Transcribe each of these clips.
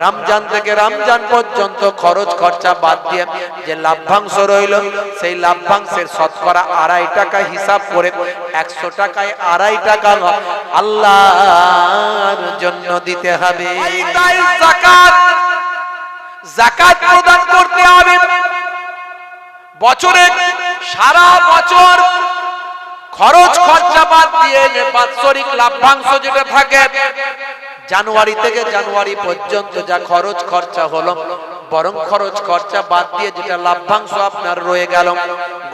রমজান থেকে রমজান পর্যন্ত খরচ খরচা বাদ দিয়ে যে লাভ্যাংশ রইল, সেই লাভ্যাংশের শতকরা 2.5 টাকা হিসাব করে 100 টাকায় 2.5 টাকা আল্লাহর জন্য দিতে হবে। যাকাত, যাকাত প্রদান করতে হবে। বছরে সারা বছর খরচ খরচা বাদ দিয়ে যে বাৎসরিক লাভ্যাংশ যেটা থাকে, জানুয়ারি থেকে জানুয়ারি পর্যন্ত যা খরচ খরচা হলো, বরং খরচ খরচা বাদ দিয়ে যেটা লাভ্যাংশ আপনার রয়ে গেল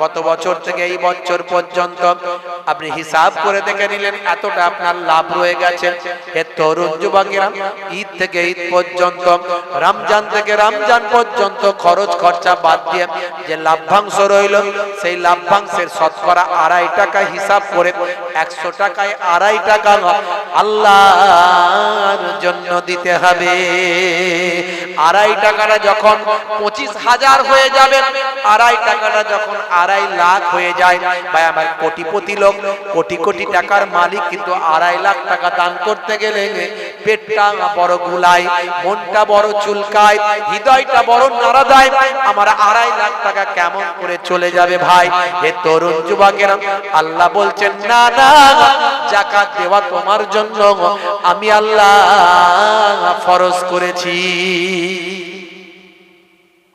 গত বছর থেকে এই বছর পর্যন্ত, আপনি হিসাব করে দেখে নিলেন এতটা আপনার লাভ রয়ে গেছে। হে তরুণ যুবকেরা, ঈদ থেকে ঈদ পর্যন্ত, রমজান থেকে রমজান পর্যন্ত খরচ খরচা বাদ দিয়ে যে লাভ্যাংশ রইল, সেই লাভ্যাংশের শতকরা 2.5 টাকা হিসাব করে 100 টাকায় 2.5 টাকা আল্লাহর জন্য দিতে হবে। 2.5 টাকাটা যখন 25,000 হয়ে যাবে, 2.5 টাকাটা যখন 2.5 লাখ হয়ে যায়, ভাই আমার কোটিপতি লোক, কোটি কোটি টাকার মালিক, কিন্তু 2.5 লাখ টাকা দান করতে গেলে পেটটা বড় গুলায়, মনটা বড় চুলকায়, হৃদয়টা বড় নাড়া দেয়, আমার 2.5 লাখ টাকা কেমন করে চলে যাবে ভাই। হে তরুণ যুবকেরা, আল্লাহ বলছেন না না, যাকাত দেওয়া তোমার জন্য আমি আল্লাহ ফরজ করেছি।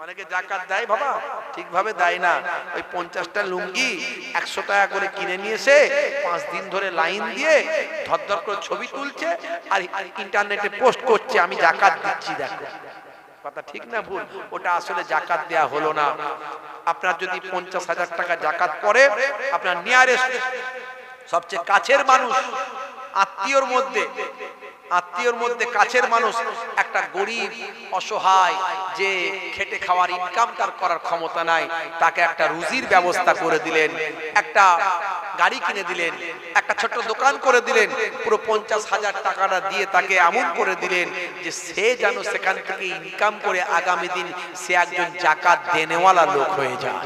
অনেকে যাকাত দেয় বাবা, ঠিকভাবে দেয় না। ওই 50টা লুঙ্গি 100 টাকা করে কিনে নিয়ে এসে 5 দিন ধরে লাইন দিয়ে ধর করে ছবি তুলছে আর ইন্টারনেটে পোস্ট করছে, আমি যাকাত দিচ্ছি। দেখো কথা ঠিক না ভুল? ওটা আসলে যাকাত দেয়া হলো না। আপনার যদি 50,000 টাকা যাকাত পড়ে, আপনার নিয়ারেস্ট সবচেয়ে কাছের মানুষ, আত্মীয়র মধ্যে কাছের মানুষ, একটা গরিব অসহায় যে খেটে খাওয়ার ইনকাম তার করার ক্ষমতা নাই, তাকে একটা রুজির ব্যবস্থা করে দিলেন, একটা গাড়ি কিনে দিলেন, একটা ছোট্ট দোকান করে দিলেন, পুরো 50,000 টাকাটা দিয়ে তাকে এমন করে দিলেন যে সে যেন সেখান থেকে ইনকাম করে আগামী দিন সে একজন যাকাত দেনেওয়ালা লোক হয়ে যায়।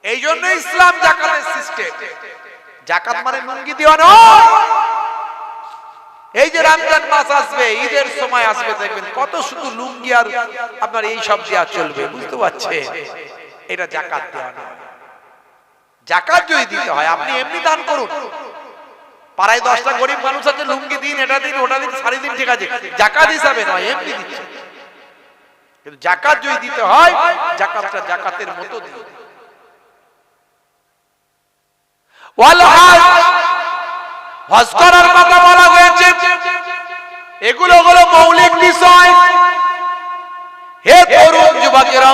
এই জন্য ইসলাম যাকাতের সিস্টেম। যাকাত মানে লুঙ্গি দেওয়া নয়। এই যে রমজান মাস আসবে, ঈদের সময় আসবে, দেখবেন কত শুধু লুঙ্গি আর আপনার এই সব দেওয়া চলবে, বুঝতে পারছেন? এটা যাকাত দেওয়া নয়। যাকাত যদি দিতে হয়, আপনি এমনি দান করুন। পাড়ায় 10টা গরিব মানুষ আছে, লুঙ্গি দিন, এটা দিন, ওটা দিন, শাড়ি দিন, ঠিক আছে, যাকাত হিসাবে নয়, এমনি দিচ্ছে। কিন্তু যাকাত যদি দিতে হয়, যাকাতটা যাকাতের মতো দিন। হজ করার কথা বলা হয়েছে, এগুলো হলো মৌলিক বিষয়। হে তরুণ যুবকেরা,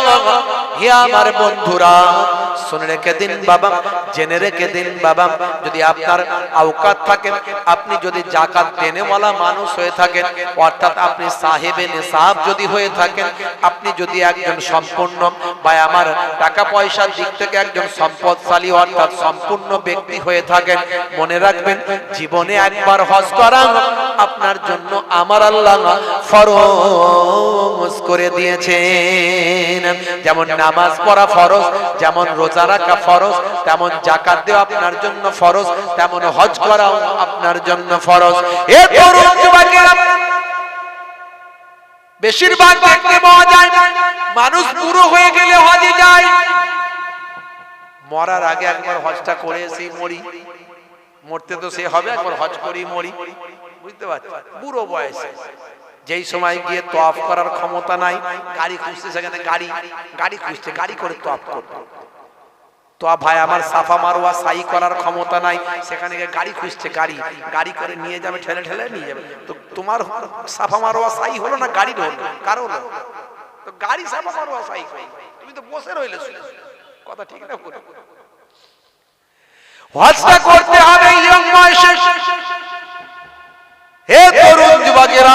হে আমার বন্ধুরা, শুনে রেখে দিন বাবা, জেনে রেখে দিন বাবা, যদি আপনার আওকাত থাকে, আপনি যদি যাকাত দেনেওয়ালা মানুষ হয়ে থাকেন, অর্থাৎ আপনি সাহেবে নিসাব যদি হয়ে থাকেন, আপনি যদি একজন সম্পূর্ণ বা আমার টাকা পয়সার দিক থেকে একজন সম্পদশালী অর্থাৎ সম্পূর্ণ ব্যক্তি হয়ে থাকেন, মনে রাখবেন জীবনে একবার হজ করা আপনার জন্য আমার আল্লাহ ফরজ করে দিয়েছেন। যেমন নামাজ পড়া ফরজ, যেমন রোজা রাখা ফরজ, তেমন যাকাত দেওয়া আপনার জন্য ফরজ, তেমন হজ করাও আপনার জন্য ফরজ। এ তরুণ যুবকেরা, বেশিরভাগ দেখতে পাওয়া যায় মানুষ বুড়ো হয়ে গেলে হজে যায়, মরার আগে একবার হজটা করে এসে মরি, মরতে তো সে হবে, একবার হজ করি মরি, বুঝতে পারছেন? বুড়ো বয়সে যেই সময় গিয়ে তওয়াফ করার ক্ষমতা নাই, গাড়ি খুঁজতে, সেখানে গাড়ি খুঁজতে, গাড়ি করে তওয়াফ করতে। তো ভাই আমার সাফা মারওয়া সাই করার ক্ষমতা নাই, সেখানে গিয়ে গাড়ি খুঁজছে, গাড়ি করে নিয়ে যাবে, ঠেলে ঠেলে নিয়ে যাবে। তো তোমার সাফা মারওয়া সাই হলো না গাড়ির হলো? কারো হলো? তো গাড়ি সাফা মারওয়া সাই, তুমি তো বসে রইলে। কথা ঠিক না? হজটা করতে হবে ইয়ং বয়সে। হে তরুণ যুবকেরা,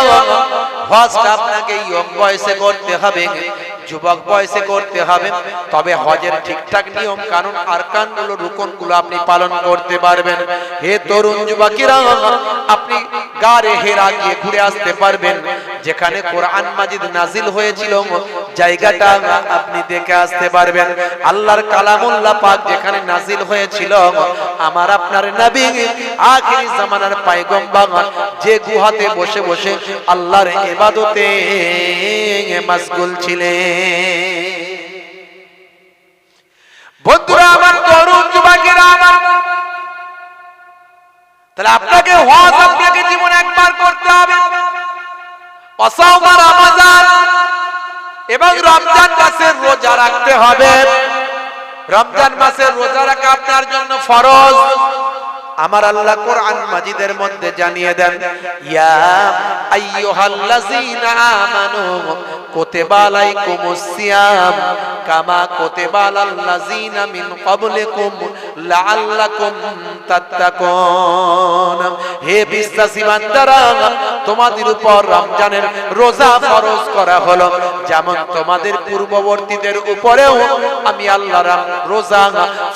হজটা আপনাকে ইয়ং বয়সে করতে হবে। যুবক বয়সে করতে হবে, তবে হজের ঠিকঠাক নিয়ম কানুন আরকানগুলো রুকনগুলো আপনি পালন করতে পারবেন। হে তরুণ যুবকেরা, আপনি গারে হেরা গিয়ে ঘুরে আসতে পারবেন, যেখানে কোরআন মাজিদ নাজিল হয়েছিল জায়গাটা আপনি দেখে আসতে পারবেন। আল্লাহর কালামুল্লাহ পাক যেখানে নাজিল হয়েছিল, আমার আপনার নবী আখিরি জামানার পয়গম্বর যে গুহাতে বসে বসে আল্লাহর ইবাদতে মশগুল ছিলেন। বন্ধুরা আমার, তরুণ যুবকেরা আমার, তাহলে আপনাকে হজ আপনাকে জীবনে একবার করতে হবে। অসাওম রমজান এবং রমজান মাসের রোজা রাখতে হবে। রমজান মাসের রোজা রাখা আপনার জন্য ফরজ। আমার আল্লাহ কোরআন মাজিদের মধ্যে জানিয়ে দেন, ইয়া আইয়ুহাল্লাযীনা আমানু কুতিবা আলাইকুমুস সিয়াম কামা কুতিবা আলাল্লাযীনা মিন ক্বাবলিকুম লাআল্লাকুম তাত্তাকুন। হে বিশ্বাসী বান্দারা, তোমাদের উপর রমজানের রোজা ফরজ করা হলো, যেমন তোমাদের পূর্ববর্তীদের উপরেও আমি আল্লাহ রোজা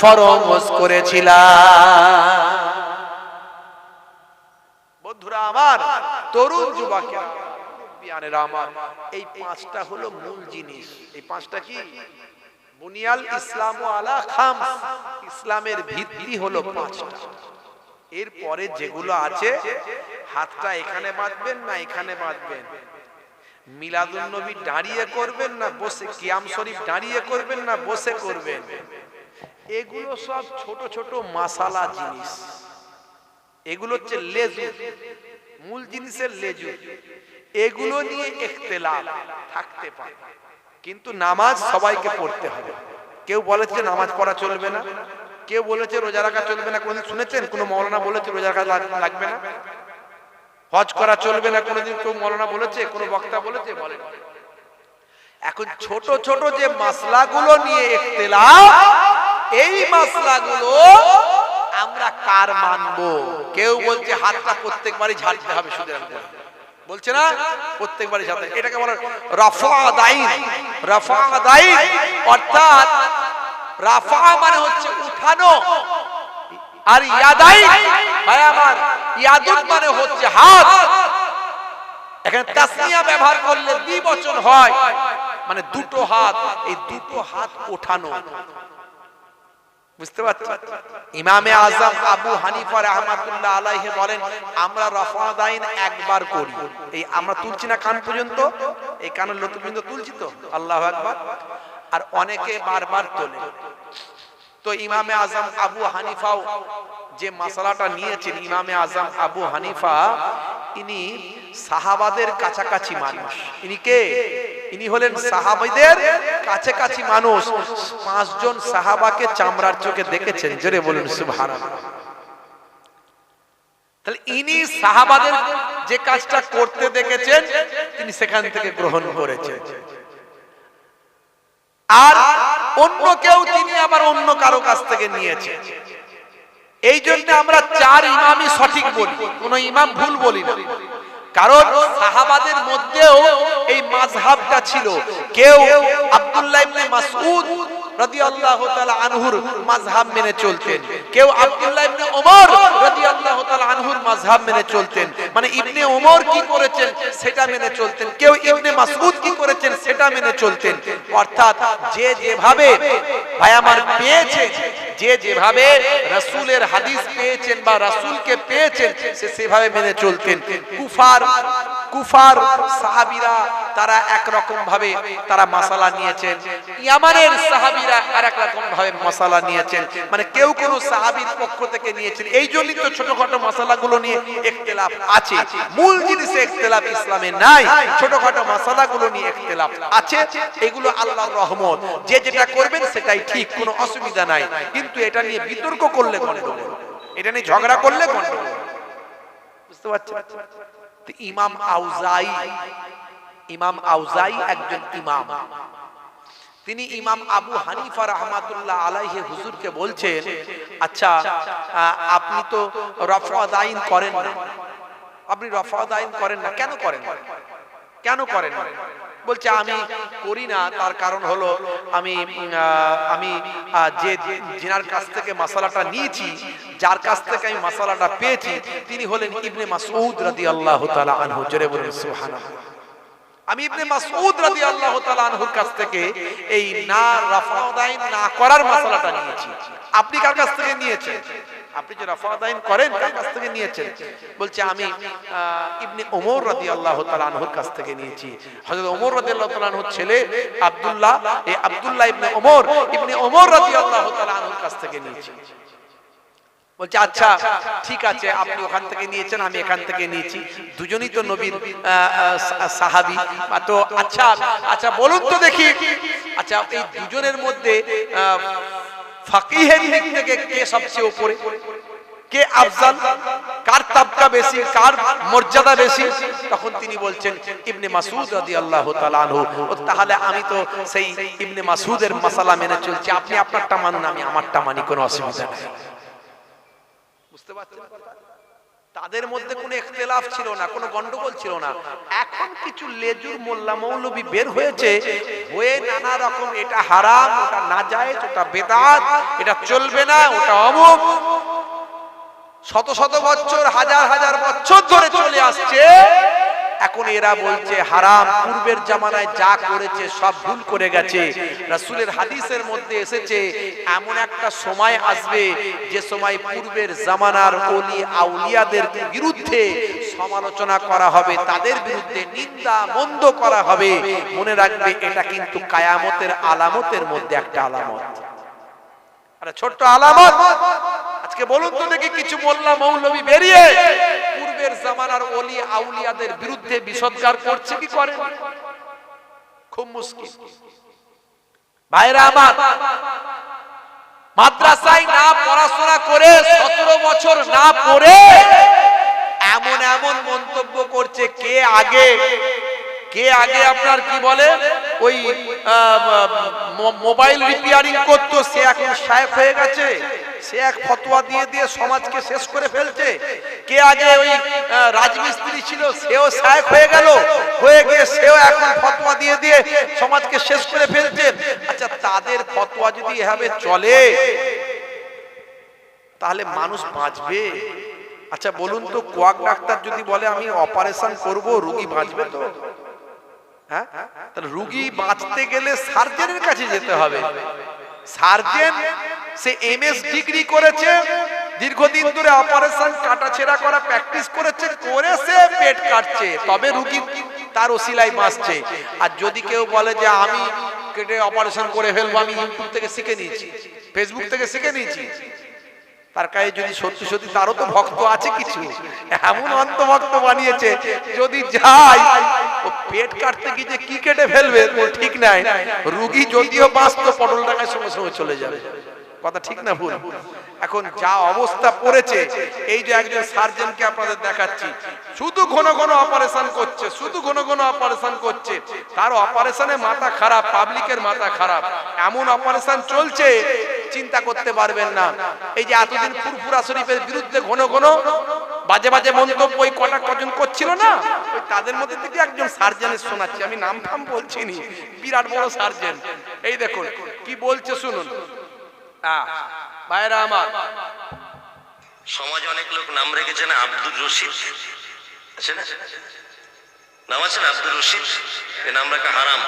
ফরজ করেছিলাম। বন্ধুরা আমার, তরুণ যুবকেরা আমার, এই পাঁচটা হলো মূল জিনিস। এই পাঁচটা কি? বুনিয়াল ইসলামু আলা খামস, ইসলামের ভিত্তি হলো পাঁচটা। এরপরে যেগুলো আছে, হাতটা এখানে বাঁধবেন না এখানে বাঁধবেন, মিলাদুন নবী দাঁড়িয়ে করবেন না বসে, কিয়াম শরীফ দাঁড়িয়ে করবেন না বসে করবেন, এগুলো সব ছোট ছোট মাসালা জিনিস। এগুলো হচ্ছে লেজু, মূল জিনিসের লেজু। এগুলো নিয়ে ইখতিলাফ থাকতে পারে, কিন্তু নামাজ সবাইকে পড়তে হবে। কেউ বলেছে নামাজ পড়া চলবে না, কেউ বলেছে রোজা রাখা চলবে না। কোনদিন শুনেছেন কোন মাওলানা বলেছে রোজা রাখা লাগবে না? হজ করা চলবে না কোনদিন কেউ মাওলানা বলেছে? কোন বক্তা বলেছে? বলেন। এখন ছোট ছোট যে মাসলাগুলো নিয়ে ইখতিলাফ, এই মাসলাগুলো আমরা কার মানবো? কেউ বলছে হাতটা প্রত্যেকবারই ঝাড়তে হবে, সুতরাং বলছে না প্রত্যেকবারই ঝাড়তে। এটাকে বলে রাফা দাইন। রাফা দাইন অর্থাৎ রাফা মানে হচ্ছে উঠানো, আর ইয়াদাইন ভাই আমার, ইয়াদুন মানে হচ্ছে হাত। এখানে তাসনিয়া ব্যবহার করলে দ্বিবচন হয়, মানে দুটো হাত। এই দুটো হাত ওঠানো, বুঝতে পারছেন? ইমামে আজম আবু হানিফা রাহমাতুল্লাহ আলাইহি বলেন, আমরা রাফা দাইন একবার করি। এই আমরা তুলছি না কান পর্যন্ত, এই কানের লতি পর্যন্ত তুলছি তো, আল্লাহু আকবার। আর অনেকে বারবার তোলে। তো ইমামে আজম আবু হানিফাও যে মাসালাটা নিয়েছেন, ইমামে আজম আবু হানিফা ইনি সাহাবাদের কাছাকাছি মানুষ। ইনি কে? ইনি হলেন সাহাবাদের কাছাকাছি মানুষ। 5 জন সাহাবাকে চামড়ার চোখে দেখেছেন, জোরে বলুন সুবহানাল্লাহ। তাহলে ইনি সাহাবাদের যে কাজটা করতে দেখেছেন, তিনি সেখান থেকে গ্রহণ করেছেন। আর অন্য কেউ তিনি আবার অন্য কারো কাছ থেকে নিয়েছেন। এই জন্য আমরা 4 ইমামই সঠিক বলি, কোন ইমাম ভুল বলি না। কারণ সাহাবাদের মধ্যেও এই মাযহাবটা ছিল। কেউ আব্দুল্লাহ ইবনে মাসউদ রাদিয়াল্লাহু তাআলা আনহুর মাযহাব মেনে চলতেন, কেউ আব্দুল্লাহ ইবনে ওমর রাদিয়াল্লাহু তাআলা আনহুর মাযহাব মেনে চলতেন, মানে ইবনে ওমর কি করেছেন সেটা মেনে চলতেন। কেউ ইবনে মাসউদ কি করেছেন সেটা মেনে চলতেন। অর্থাৎ যে যেভাবে ভাই আমার পেয়েছেন, যে যেভাবে রাসূলের হাদিস পেয়েছেন বা রাসূলকে পেয়েছেন, সে সেভাবে মেনে চলতেন। কুফার সাহাবীরা তারা একরকম ভাবে তারা মাসালা নিয়েছেন, ইয়ামানের সাহাবীরা আরেক রকম ভাবে মাসালা নিয়েছেন, মানে কেউ কোন সাহাবীর পক্ষ থেকে নিয়েছেন। এই জন্যই তো ছোটখাটো মাসালাগুলো নিয়ে ইখতিলাফ আছে। মূল জিনিসে ইখতিলাফ ইসলামে নাই, ছোটখাটো মাসালাগুলো নিয়ে ইখতিলাফ আছে। এগুলো আল্লাহর রহমত, যে যেটা করবেন সেটাই ঠিক, কোনো অসুবিধা নাই। কিন্তু এটা নিয়ে বিতর্ক করলে গন্ডগোল, এটা নিয়ে ঝগড়া করলে গন্ডগোল, বুঝতে পারছেন? ইমাম আউজাই একজন ইমাম। তিনি ইমাম আবু হানিফা রাহমাতুল্লাহ আলাইহি হুজুরকে বলছেন, আচ্ছা আপনি তো রাফা দাইন করেন না, আপনি রাফা দাইন করেন না, কেন করেন না? কেন করেন না? বলছে আমি করি না, তার কারণ হলো আমি যে যিনার কাছ থেকে মাসালাটা নিয়েছি, যার কাছ থেকে আমি মাসালাটা পেয়েছি, তিনি হলেন ইবনে মাসউদ রাদিয়াল্লাহু তাআলা আনহু। জোরে বলুন সুবহানাল্লাহ। আমি ইবনে মাসউদ রাদিয়াল্লাহু তাআলা আনহুর কাছ থেকে এই না রাফাদাইন না করার মাসালাটা নিয়েছি। আপনি কার কাছ থেকে নিয়েছেন? আপনি যে রাফাদাইন করেন কার কাছ থেকে নিয়েছেন? বলছে আমি ইবনে ওমর রাদিয়াল্লাহু তাআলা আনহুর কাছ থেকে নিয়েছি। হযরত ওমর রাদিয়াল্লাহু তাআলা আনহুর ছেলে আব্দুল্লাহ, এই আব্দুল্লাহ ইবনে ওমর রাদিয়াল্লাহু তাআলা আনহুর কাছ থেকে নিয়েছি। বলছে আচ্ছা ঠিক আছে, আপনি ওখান থেকে নিয়েছেন, আমি এখান থেকে নিয়েছি, দুজনেই তো নবীর সাহাবী। তো আচ্ছা বলুন তো দেখি, আচ্ছা এই দুজনের মধ্যে ফাকিহের দিক থেকে কে সবচেয়ে উপরে, কে আফজাল, কার তাবকা বেশি, কার মর্যাদা বেশি? তখন তিনি বলছেন ইবনে মাসউদ রাদিয়াল্লাহু তাআলা আনহু। তাহলে আমি তো সেই ইবনে মাসউদের মাসালা মেনে চলছি, আপনি আপনারটা মানুন, আমি আমারটা মানি, কোনো অসুবিধা নেই। বুঝতে পারছেন? তাদের মধ্যে কোনো ইখতিলাফ ছিল না, কোনো গন্ডগোল ছিল না। এখন কিছু লেজুর মোল্লা মৌলবী বের হয়েছে, হয়ে নানা রকম এটা হারাম, ওটা নাজায়েজ, ওটা বেদাত, এটা চলবে না, ওটা অমুক, শত শত বছর হাজার হাজার বছর ধরে চলে আসছে। এখন এরা বলছে হারাম। পূর্বের জামানায় যা করেছে সব ভুল করে গেছে। রাসূলের হাদিসের মধ্যে এসেছে এমন একটা সময় আসবে যে সময় পূর্বের জামানার ওলি আউলিয়াদের বিরুদ্ধে সমালোচনা করা হবে, তাদের বিরুদ্ধে নিন্দা মন্দ করা হবে। মনে রাখবে এটা কিন্তু কিয়ামতের আলামতের মধ্যে একটা আলামত, আরে ছোট্ট আলামত। আজকে বলুন তো দেখি কিছু মোল্লা মৌলবী বেরিয়ে পূর্বের জামানার ওলি আউলিয়াদের বিরুদ্ধে বিষোদ্গার করছে কি করে? খুব মুশকিল। ভাইরা আমার, মাদ্রাসায় না পড়াশোনা করে 17 বছর না পড়ে এমন এমন মন্তব্য করছে। কে আগে আপনার কি বলে ওই মোবাইল রিপেয়ারিং করতো, সে এখন শায়েখ হয়ে গেছে, সে এক ফতোয়া দিয়ে দিয়ে সমাজকে শেষ করে ফেলছে। কে আগে ওই রাজমিস্ত্রি ছিল, সেও শায়েখ হয়ে গেল, হয়ে গিয়ে সেও এখন ফতোয়া দিয়ে দিয়ে সমাজকে শেষ করে ফেলছে। আচ্ছা তাদের ফতোয়া যদি এভাবে চলে তাহলে মানুষ বাঁচবে? আচ্ছা বলুন তো, কোয়াক ডাক্তার যদি বলে আমি অপারেশন করব, রোগী বাঁচবে তো? হ্যাঁ, তাহলে রোগী বাঁচতে গেলে সার্জনের কাছে যেতে হবে। সার্জন সে এমএস ডিগ্রি করেছে, দীর্ঘদিন ধরে অপারেশন কাটাছেড়া করা প্র্যাকটিস করেছে, করে সে পেট কাটছে, তবে রোগী তার ওসিলায় বাঁচছে। আর যদি কেউ বলে যে আমি কেটে অপারেশন করে ফেলবো, আমি ইউটিউব থেকে শিখে নিয়েছি, ফেসবুক থেকে শিখে নিয়েছি, তার কাছে যদি সত্যি সত্যি তারও তো ভক্ত আছে কিছু, এমন অন্তভক্ত বানিয়েছে, যদি যায় ও পেট কাটতে গিয়ে যে কি কেটে ফেলবে ঠিক নাই, রোগী যদিও বাঁচতো পটল ডাঙায় সঙ্গে সঙ্গে চলে যাবে। কথা ঠিক না ভুল? এখন যা অবস্থা পড়েছে, এই যে একজন সার্জনকে আপনাদের দেখাচ্ছি, শুধু ঘন ঘন অপারেশন করছে, শুধু ঘন ঘন অপারেশন করছে, তার অপারেশনে মাথা খারাপ, পাবলিকের মাথা খারাপ, এমন অপারেশন চলছে চিন্তা করতে পারবেন না। এই যে এতদিন ফুরফুরা শরীফের বিরুদ্ধে ঘন ঘন বাজে বাজে মন্তব্য ওই কজন করছিল না, ওই তাদের মধ্যে থেকে একজন সার্জনের শোনাচ্ছি, আমি নাম ফাম বলছি নি, বিরাট বড় সার্জন। এই দেখুন কি বলছে, শুনুন। ভাইরা আমার, সমাজ অনেক লোক নাম রেখেছে না আব্দুর রশিদ, আছে না নাম, আছে না আব্দুর রশিদ? এই নাম রাখা হারাম।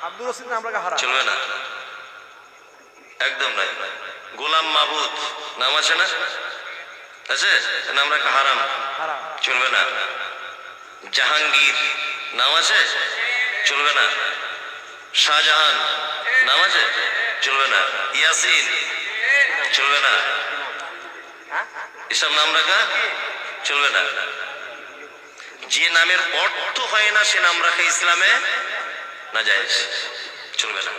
আব্দুর রশিদ নাম রাখা হারাম, চলবে না, একদম নাই। গোলাম মাহবুদ নাম আছে না, আছে, নাম রাখা হারাম, চলবে না। জাহাঙ্গীর নাম আছে, চলবে না। শাহজাহান নাম আছে, চলবে না। ইয়াসিন চলবে না, এসব নাম রাখা চলবে না। যে নামের অর্থ হয় না সে নাম রাখা ইসলামে নাজায়েজ, চলবে না।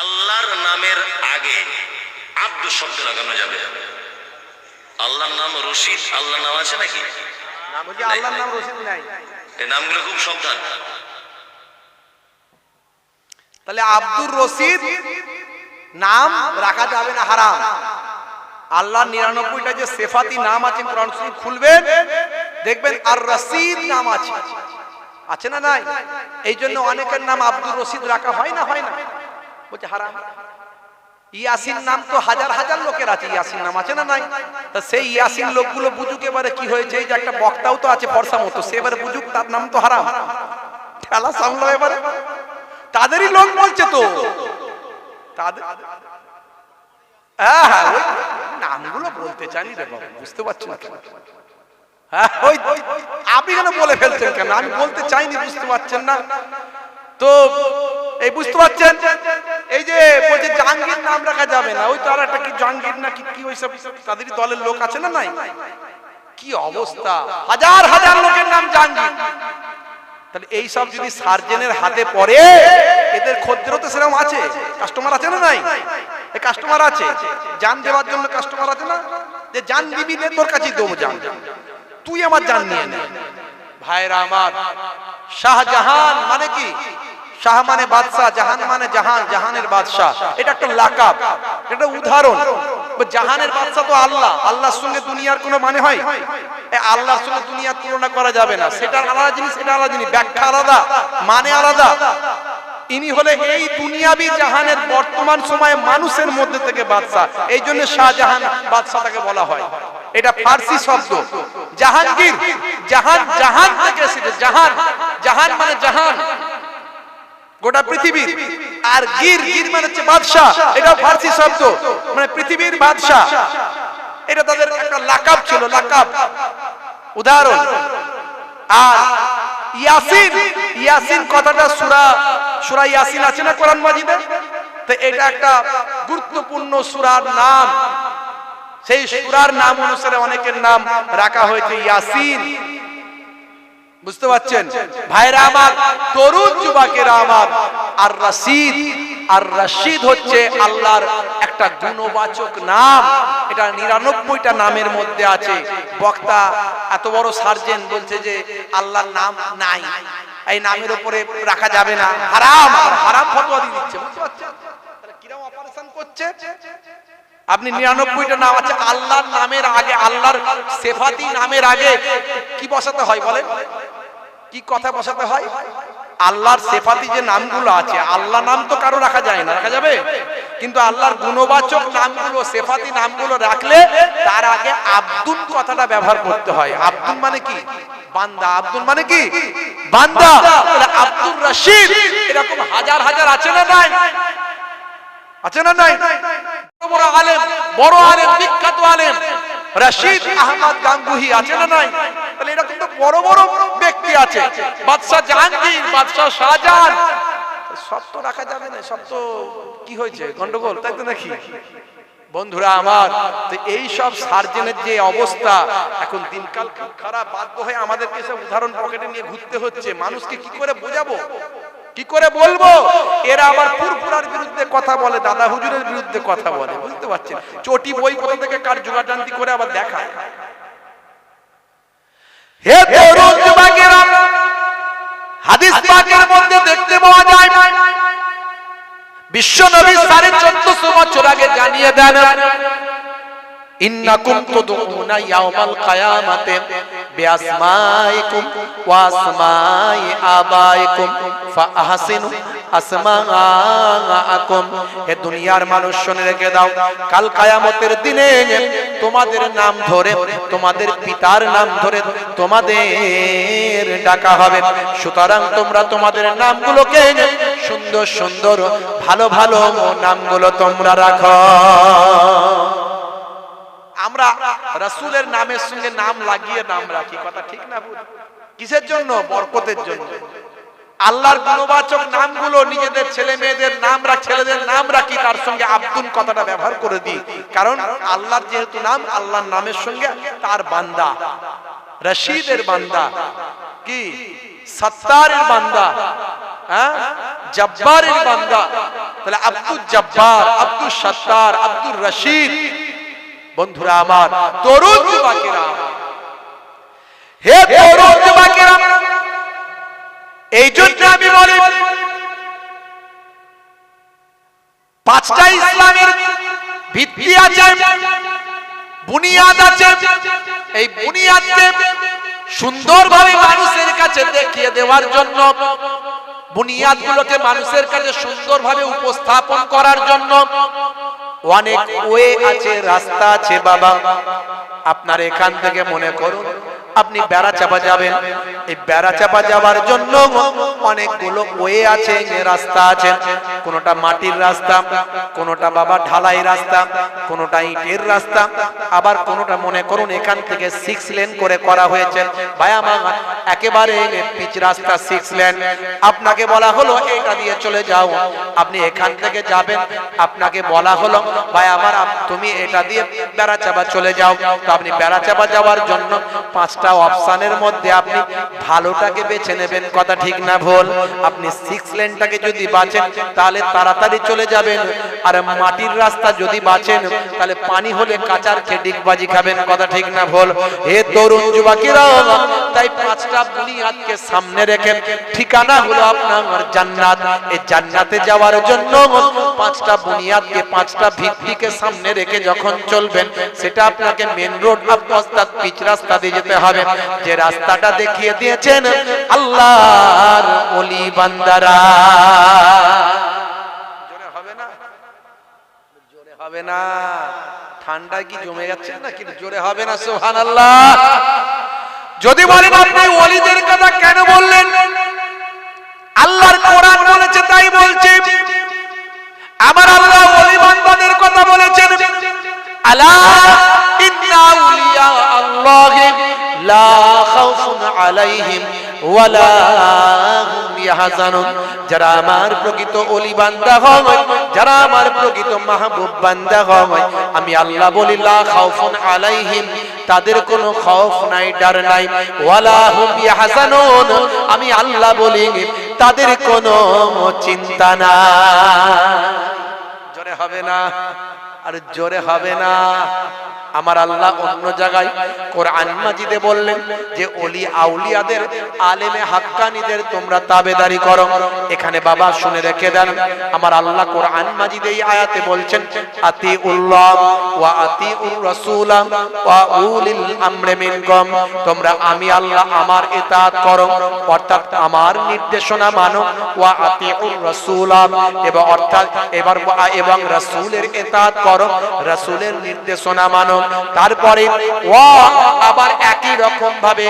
আল্লাহর নামের আগে আব্দু শব্দ লাগানো যাবে। আল্লাহর নাম রশিদ, আল্লাহর নাম আছে নাকি? আল্লাহর নাম রশিদ নাই। এই নামগুলো খুব সাবধান। তাহলে আব্দুর রশিদ নাম রাখা যাবে না, হারাম। আল্লাহর 99টা যে সিফাতি নাম আছে কোরআন শরীফ খুলবেন, দেখবেন আর রশিদ নাম আছে। আছে না নাই? এই জন্য অনেকের নাম আব্দুর রশিদ রাখা হয় না, হয় না? বলছে হারাম। ইয়াসিন নাম তো হাজার হাজার লোকের আছে, ইয়াসিন নাম আছে না নাই? তা সেই ইয়াসিন লোকগুলো বুঝুক এবারে কি হয়েছে। এই যে একটা বক্তাও তো আছে ফর্সা মতো, সে এবারে বুঝুক তার নাম তো হারাম। ঠেলা সামলো এবারে, তাদেরই লোক বলছে তো, তাদের হ্যাঁ হ্যাঁ ওই নামগুলো বলতে চাইনি রে বাবা, বুঝতে পারছো না? হ্যাঁ ওই আপনি কেন বলে ফেলছেন কেন? আমি বলতে চাইনি, বুঝতে পারছেন না তো? এই বুঝতে পারছেন, এই যে বলছে জাহাঙ্গীর নাম রাখা যাবে না, ওই তো আর একটা কি জাহাঙ্গীর না কি ওইসব তাদেরই দলের লোক আছে না নাই? কি অবস্থা, হাজার হাজার লোকের নাম জাহাঙ্গীর। তাহলে এই সব যদি সার্জেনের হাতে পড়ে, এদের খদ্দেরও তো সেরকম আছে, কাস্টমার আছে না নাই? এই কাস্টমার আছে, জান দেওয়ার জন্য কাস্টমার আছে না, যে জান দিবি নে, তোর কাছেই দেবো জান, তুই আমার জান নিয়ে নে। ভাইরা আমার, শাহজাহান মানে কি? শাহ মানে বাদশাহ, জাহান মানে জাহান, জাহানের বাদশাহ। এটা একটা লাকাব, এটা উদাহরণ। জাহানের বাদশাহ তো আল্লাহ, আল্লাহর সঙ্গে দুনিয়ার কোনো মানে হয়? আল্লাহর সঙ্গে দুনিয়ার তুলনা করা যাবে না, সেটা আলাদা জিনিস, এটা আলাদা জিনিস, ব্যাখ্যা আলাদা, মানে আলাদা। ইনি হলে এই দুনিয়াবি জাহানের বর্তমান সময়ে মানুষের মধ্যে থেকে বাদশাহ, এই জন্য শাহজাহান বাদশাহ তাকে বলা হয়। এটা ফার্সি শব্দ। জাহাঙ্গীর, জাহান, জাহান থেকে এসেছে, জাহান, জাহান মানে জাহান, গোটা পৃথিবীর। আর গির, গির মানে হচ্ছে বাদশাহ, এটা ফার্সি শব্দ, মানে পৃথিবীর বাদশাহ। এটা তাদের একটা লাকাব ছিল, লাকাব, উদাহরণ। আর ইয়াসিন, ইয়াসিন কথাটা সূরা ইয়াসিন আছে না কোরআন মাজিদে? তো এটা একটা গুরুত্বপূর্ণ সূরার নাম। সেই সূরার নাম অনুসারে অনেকের নাম রাখা হয়েছে ইয়াসিন। বুঝতে পারছেন ভাইরা আমার, তরুণ যুবকেরা আমার? আর রশিদ, আর রশিদ হচ্ছে আল্লাহর একটা গুণবাচক নাম। এটা 99টা নামের মধ্যে আছে। বক্তা এত বড় সার্জেন বলছে যে আল্লাহর নাম নাই, এই নামের উপরে রাখা যাবে না, হারাম, হারাম ফতোয়া দিয়ে দিচ্ছে। বুঝতে পারছেন তাহলে কিরকম অপারেশন করছে? আপনি 99টা নাম আছে, আল্লাহর নামের আগে, আল্লাহর সিফাতি নামের আগে কি বসাতে হয় বলেন? কি কথা বসাতে হয়? আল্লাহর সিফাতি যে নামগুলো আছে, আল্লাহ নাম তো কারো রাখা যায় না, রাখা যাবে? কিন্তু আল্লাহর গুণবাচক নামগুলো, সিফাতি নামগুলো রাখলে তার আগে আব্দুল কথাটা ব্যবহার করতে হয়। আব্দুল মানে কি? বান্দা। আব্দুল মানে কি? বান্দা। আব্দুর রশিদ এরকম হাজার হাজার আছে না নাই? আছে না নাই? বড় আলেম, বড় আলেম, বিখ্যাত আলেম রশিদ আহমদ গাঙ্গুহি আছে না নাই? তাহলে এরকম তো বড় বড় ব্যক্তি আছে, বাদশাহ জাহাঙ্গীর, বাদশাহ শাহজাহান, সব তো রাখা যাবে না। সব তো কি হয়েছে, গন্ডগোল, তাই তো নাকি? বন্ধুরা আমার, তো এই সব সার্জেনের যে অবস্থা এখন, দিনকাল খুব খারাপ, বাধ্য হয়ে আমাদেরকে সব উদাহরণ পকেটে নিয়ে ঘুরতে হচ্ছে। মানুষকে কি করে বোঝাবো, কি করে বলবো? এরা আবার ফুরফুরার বিরুদ্ধে কথা বলে, দাদা হুজুরের বিরুদ্ধে কথা বলে। বুঝতে পারছেন? চটি বই কোথা থেকে কার জোগাড়জান্তি করে আবার দেখায়। হে তরুণ যুবকেরা, হাদিস পাকের মধ্যে দেখতে পাওয়া যায় বিশ্ব নবী 1450 বছর আগে জানিয়ে দেন, ইন্নাকুম তুদউনা ইয়াউমাল কিয়ামাতি বিআসমাইকুম ওয়া আসমাই আবাইকুম ফাআহসিনু আসমাআকুম। হে দুনিয়ার মানুষ শুনে রেখে দাও, কাল কিয়ামতের দিনে তোমাদের নাম ধরে, তোমাদের পিতার নাম ধরে তোমাদের ডাকা হবে। সুতরাং তোমরা তোমাদের নামগুলোকে সুন্দর সুন্দর, ভালো ভালো নামগুলো তোমরা রাখো। আমরা রাসূলের নামের সঙ্গে নাম লাগিয়ে নাম রাখি, কথা ঠিক না? কিসের জন্য? বরকতের জন্য। আল্লাহর গুণবাচক নামগুলো নিজেদের ছেলে মেয়েদের নাম ছেলেদের নাম রাখি, তার সঙ্গে আব্দুল কথাটা ব্যবহার করে দিই। কারণ আল্লাহর যেহেতু নাম, আল্লাহর নামের সঙ্গে তার বান্দা, রশিদের বান্দা, কি সত্তারের বান্দা, জব্বারের বান্দা। তাহলে আব্দুল জব্বার, আব্দুল সত্তার, আব্দুল রশিদ। বন্ধুরা আমার, তরুণ যুবকেরা, হে তরুণ যুবকেরা, এই জন্য আমি বলি 5টা ইসলামের ভিত্তি আছে, বুনিয়াদ আছে। এই বুনিয়াদকে সুন্দরভাবে মানুষের কাছে দেখিয়ে দেওয়ার জন্য, বুনিয়াদগুলোকে মানুষের কাছে সুন্দরভাবে উপস্থাপন করার জন্য অনেক ওয়ে আছে, রাস্তা আছে বাবা। আপনার এখান থেকে মনে করুন আপনি বেড়াচাপা যাবেন, এই বেড়াচাপা যাওয়ার জন্য অনেকগুলো ওয়ে আছে, রাস্তা আছে। কোনটা মাটির রাস্তা, কোনটা বাবা ঢালাই রাস্তা, কোনটা ইটের রাস্তা, আবার কোনটা মনে করুন এখান থেকে 6 লেন করে করা হয়েছে। ভাই আমার একেবারে পিচ রাস্তা 6 লেন, আপনাকে বলা হলো এটা দিয়ে চলে যাও, আপনি এখান থেকে যাবেন, আপনাকে বলা হলো ভাই আমার তুমি এটা দিয়ে বেড়াচাপা চলে যাও। তো আপনি বেড়াচাপা যাওয়ার জন্য 5টা অপশনের মধ্যে আপনি ভালোটাকে বেছে নেবেন, কথা ঠিক না ভুল? আপনি 6 লেনটাকে যদি বাঁচেন তাহলে তাড়াতাড়ি চলে যাবেন, আর মাটির রাস্তা যদি বাঁচেন তাহলে পানি হলে কাঁচার খেডিকবাজি খাবেন, কথা ঠিক না ভুল? হে তরুণ যুবকেরা, তাই 5টা বুনিয়াদকে সামনে রেখে ঠিকানা হলো আপনার জান্নাত। এই জান্নাতে যাওয়ার জন্য 5টা বুনিয়াদকে, 5টা ভিত্তিকে সামনে রেখে যখন চলবেন, সেটা আপনাকে মেন রোড অর্থাৎ পিচ রাস্তা দিয়ে যেতে হবে, যে রাস্তাটা দেখিয়ে দিয়েছেন আল্লাহর ওলি বান্দারা। জোরে হবে না? জোরে হবে না? ঠান্ডা কি জমে যাচ্ছে না? কিন্তু জোরে হবে না? সুবহানাল্লাহ। যদি বলেন আপনি ওলিদের কথা কেন বললেন? আল্লাহর কোরআন বলেছে তাই বলছি। আমার আল্লাহ ওলি বান্দাদের কথা বলেছেন, আলা ইন্না আউলিয়া আল্লাহি লা খাউফুন আলাইহিম ওয়ালা হুম ইয়াহজানুন। যারা আমার প্রকৃত ওলি বান্দা হয়, যারা আমার প্রকৃত মাহবুব বান্দা হয়, আমি আল্লাহ বলি লা খাউফুন আলাইহিম, তাদের কোনো খৌফ নাই, ডর নাই, ওয়ালা হুম ইয়াহজানুন, আমি আল্লাহ বলি তাদের কোনো চিন্তা নাই। জোরে হবে না? আর জোরে হবে না? আমার আল্লাহ অন্য জায়গায় কোরআন মাজিদে বললেন যে ওলি আউলিয়াদের, আলেমে হাক্কানীদের তোমরা তাবেদারি করো। এখানে বাবা শুনে রেখে দেন, আমার আল্লাহ কোরআন মাজিদে এই আয়াতে বলছেন আতিউল্লাহ ওয়া আতিউর রাসূল ওয়া উলিল আমরি মিনকুম, তোমরা আমি আল্লাহ আমার ইতাআত করো অর্থাৎ আমার নির্দেশনা মানো, ওয়া আতিউর রাসূল এবং অর্থাৎ এবং রাসূলের ইতাআত করো, রাসূলের নির্দেশনা মানো। তারপরে ওয়া আবার একই রকম ভাবে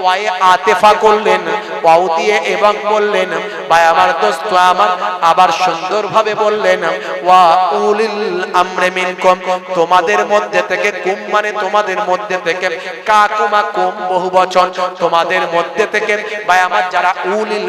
ওয়ায়ে আতিফা করলেন, ওয়াও দিয়ে এবং বললেন ভাই আমার দোস্ত আমার, আবার সুন্দরভাবে বললেন ওয়া উলিল আমরি মিনকুম, তোমাদের মধ্যে থেকে, কুম মানে তোমাদের মধ্যে থেকে, কাকুমা কুম বহু বচন, তোমাদের মধ্যে থেকে ভাই আমার যারা উলিল